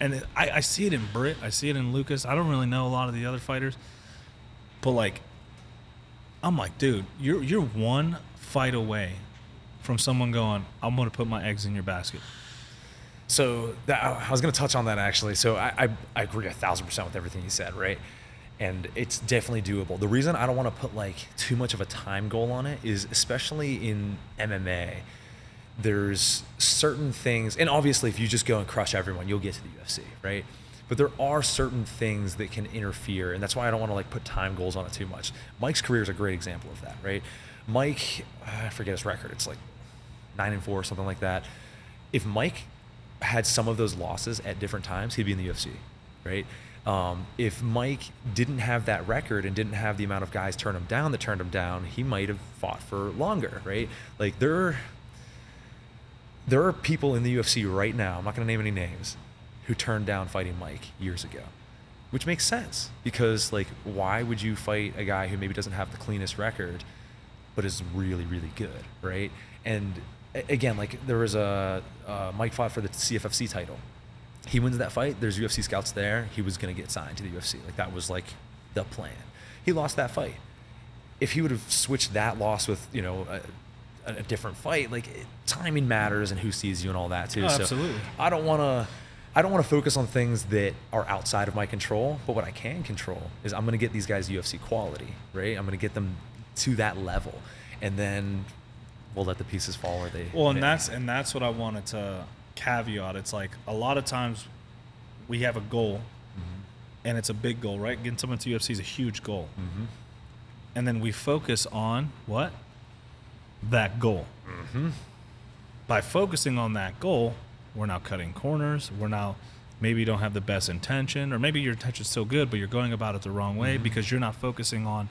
And I see it in Britt. I see it in Lucas. I don't really know a lot of the other fighters. But I'm like, dude, you're one fight away from someone going, I'm going to put my eggs in your basket. So I was going to touch on that actually. So I agree 1,000% with everything you said, right? And it's definitely doable. The reason I don't want to put too much of a time goal on it is, especially in MMA, there's certain things, and obviously if you just go and crush everyone, you'll get to the UFC, right? But there are certain things that can interfere, and that's why I don't want to put time goals on it too much. Mike's career is a great example of that, right? Mike, I forget his record, it's 9-4 or something like that. If Mike had some of those losses at different times, he'd be in the UFC, right? If Mike didn't have that record and didn't have the amount of guys turn him down, he might have fought for longer, right? There are people in the UFC right now, I'm not going to name any names, who turned down fighting Mike years ago, which makes sense because why would you fight a guy who maybe doesn't have the cleanest record but is really, really good, right? And again, there was Mike fought for the CFFC title. He wins that fight, there's UFC scouts there, he was going to get signed to the UFC. That was the plan. He lost that fight. If he would have switched that loss with, a different fight, like timing matters and who sees you and all that too. Oh, so absolutely. I don't want to focus on things that are outside of my control, but what I can control is I'm going to get these guys UFC quality, right? I'm going to get them to that level, and then we'll let the pieces fall where they. Well, may. that's what I wanted to caveat. It's like a lot of times we have a goal, and it's a big goal, right? Getting someone to UFC is a huge goal, and then we focus on what? That goal. By focusing on that goal, we're now cutting corners. We're now maybe you don't have the best intention, or maybe your intention's still good, but you're going about it the wrong way because you're not focusing on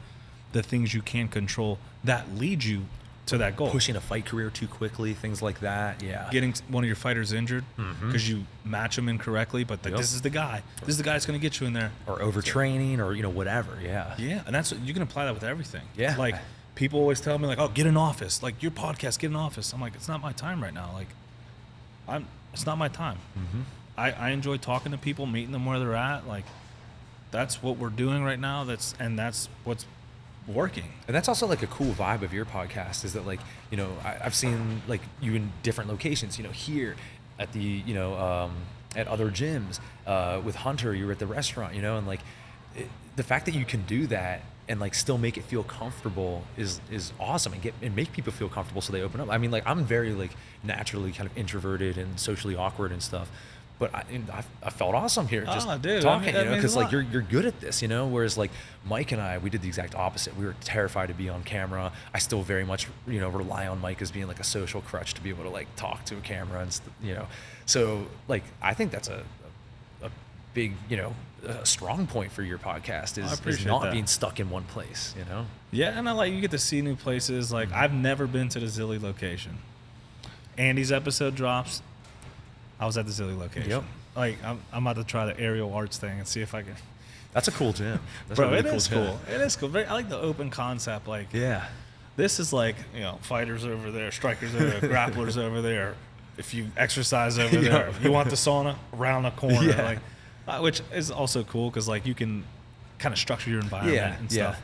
the things you can control that lead you to that goal. Pushing a fight career too quickly, things like that. Yeah. Getting one of your fighters injured because you match them incorrectly, but this is the guy. This is the guy that's going to get you in there. Or overtraining, or whatever. Yeah. Yeah, and that's you can apply that with everything. Yeah. Like people always tell me like, "Oh, get an office." Like your podcast, get an office. I'm like, it's not my time right now. Like, it's not my time. I enjoy talking to people, meeting them where they're at. Like, that's what we're doing right now. That's what's working. And that's also like a cool vibe of your podcast, is that like, I've seen like you in different locations, here at the, at other gyms, with Hunter, you were at the restaurant, and like the fact that you can do that and like still make it feel comfortable is awesome, and make people feel comfortable so they open up. I mean, like I'm very like naturally kind of introverted and socially awkward and stuff, but I felt awesome here just talking, because like you're good at this, whereas like Mike and I, we did the exact opposite. We were terrified to be on camera. I still very much, rely on Mike as being like a social crutch to be able to like talk to a camera and so like I think that's a big, a strong point for your podcast is not being stuck in one place, Yeah, and you get to see new places. Like I've never been to the Zilly location. Andy's episode drops. I was at the Zilly location. Yep. Like I'm about to try the aerial arts thing and see if I can. That's a cool gym. That's Bro, a really it cool is gym. cool. It is cool. I like the open concept. Like this is like fighters over there, strikers over there, grapplers over there. If you exercise over there, you want the sauna around the corner. Yeah. Like, which is also cool because like you can kind of structure your environment and stuff.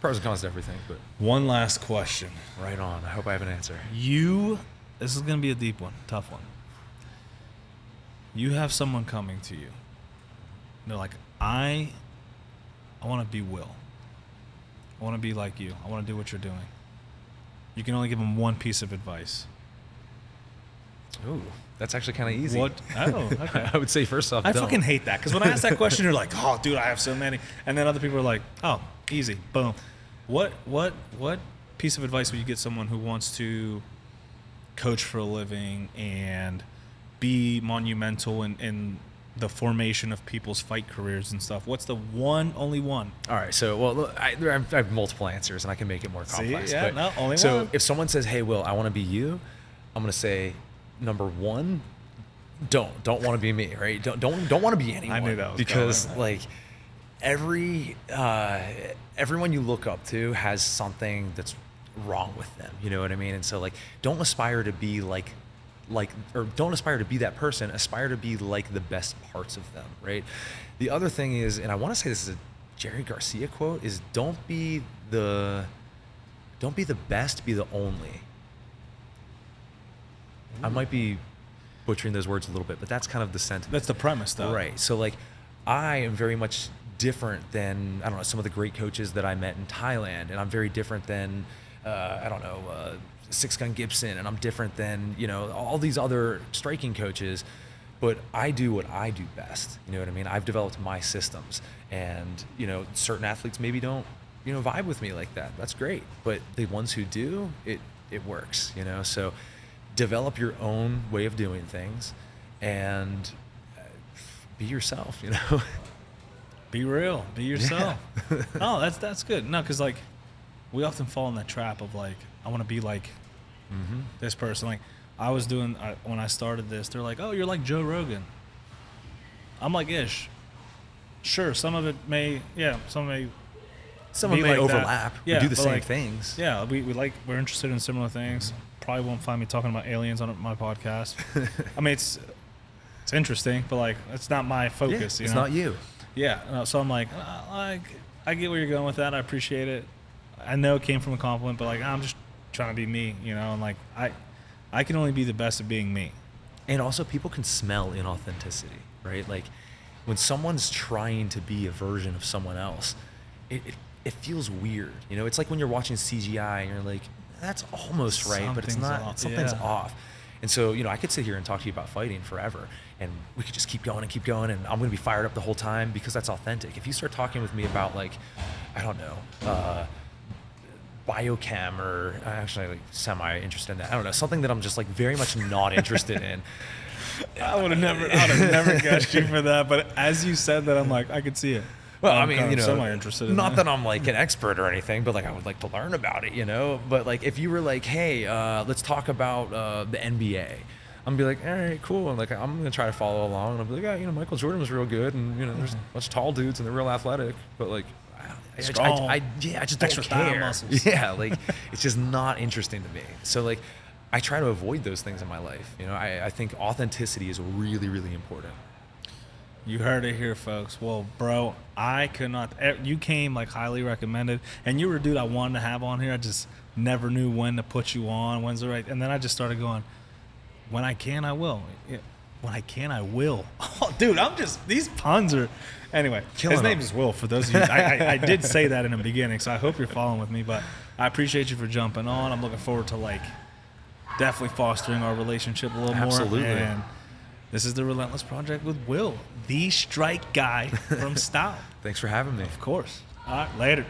Pros and cons to everything, but One last question. right on. I hope I have an answer. This is going to be a deep one, tough one. You have someone coming to you. They're like, I want to be Will. I want to be like you. I want to do what you're doing. You can only give them one piece of advice. Ooh, that's actually kind of easy. What? Oh, okay. I would say first off, I don't. fucking hate that because when I ask that question, you're like, "Oh, dude, I have so many," and then other people are like, "Oh, easy, boom." What piece of advice would you get someone who wants to coach for a living and be monumental in the formation of people's fight careers and stuff? What's the only one? All right, so look, I have multiple answers, and I can make it more complex. Yeah, but, no, only so one. if someone says, "Hey, Will, I want to be you," I'm gonna say, number one, don't want to be me, right? Don't want to be anyone. I knew that was because coming. like everyone you look up to has something that's wrong with them. You know what I mean? And so like, don't aspire to be or don't aspire to be that person. Aspire to be like the best parts of them, right? The other thing is, and I want to say this is a Jerry Garcia quote, is don't be the best, be the only. I might be butchering those words a little bit, but that's kind of the sentiment. That's the premise, though. Right. So like, I am very much different than, I don't know, some of the great coaches that I met in Thailand, and I'm very different than, Six Gun Gibson, and I'm different than, all these other striking coaches, but I do what I do best. You know what I mean? I've developed my systems, and, certain athletes maybe don't, vibe with me like that. That's great. But the ones who do, it works, so develop your own way of doing things and be yourself, Be real. Be yourself. Yeah. Oh, that's good. No, because like we often fall in that trap of like, I want to be like this person. Like I was doing when I started this, they're like, "Oh, you're like Joe Rogan." I'm like, ish. Sure, some of it may, some may like overlap. That. Yeah, we do the same like, things. Yeah, we're interested in similar things. Probably won't find me talking about aliens on my podcast. I mean, it's interesting, but like it's not my focus. It's not you. Yeah, so I'm like, I get where you're going with that. I appreciate it. I know it came from a compliment, but like I'm just trying to be me, you know, and like I can only be the best at being me. And also people can smell inauthenticity, right? Like when someone's trying to be a version of someone else, it feels weird. You know, it's like when you're watching CGI and you're like, that's almost right, but it's not. Off. Something's Yeah. off. And so, you know, I could sit here and talk to you about fighting forever, and we could just keep going, and I'm going to be fired up the whole time because that's authentic. If you start talking with me about, like, I don't know, biochem, or actually like semi-interested in that, I don't know, something that I'm just like very much not interested in. I would have never guessed you for that, but as you said that, I'm like, I could see it. Well, I'm I mean, kind you of know, semi-interested in not that I'm like an expert or anything, but like I would like to learn about it, you know. But like if you were like, hey, let's talk about the NBA, I'm gonna be like, all right, cool. And like I'm gonna try to follow along, and I'll be like, yeah, you know, Michael Jordan was real good, and you know, there's a bunch of tall dudes and they're real athletic, but like, I just don't Extra thigh care. muscles. Yeah, like it's just not interesting to me. So like, I try to avoid those things in my life. You know, I think authenticity is really, really important. You heard it here, folks. Well, bro, I could not. You came like highly recommended, and you were a dude I wanted to have on here. I just never knew when to put you on, when's the right. And then I just started going, when I can, I will. Yeah, when I can, I will. Oh, dude, these puns are. Anyway, his name is Will. For those of you, I did say that in the beginning, so I hope you're following with me. But I appreciate you for jumping on. I'm looking forward to like definitely fostering our relationship a little more. Absolutely. And this is the Relentless Project with Will, the strike guy from Stout. Thanks for having me. Of course. All right, later.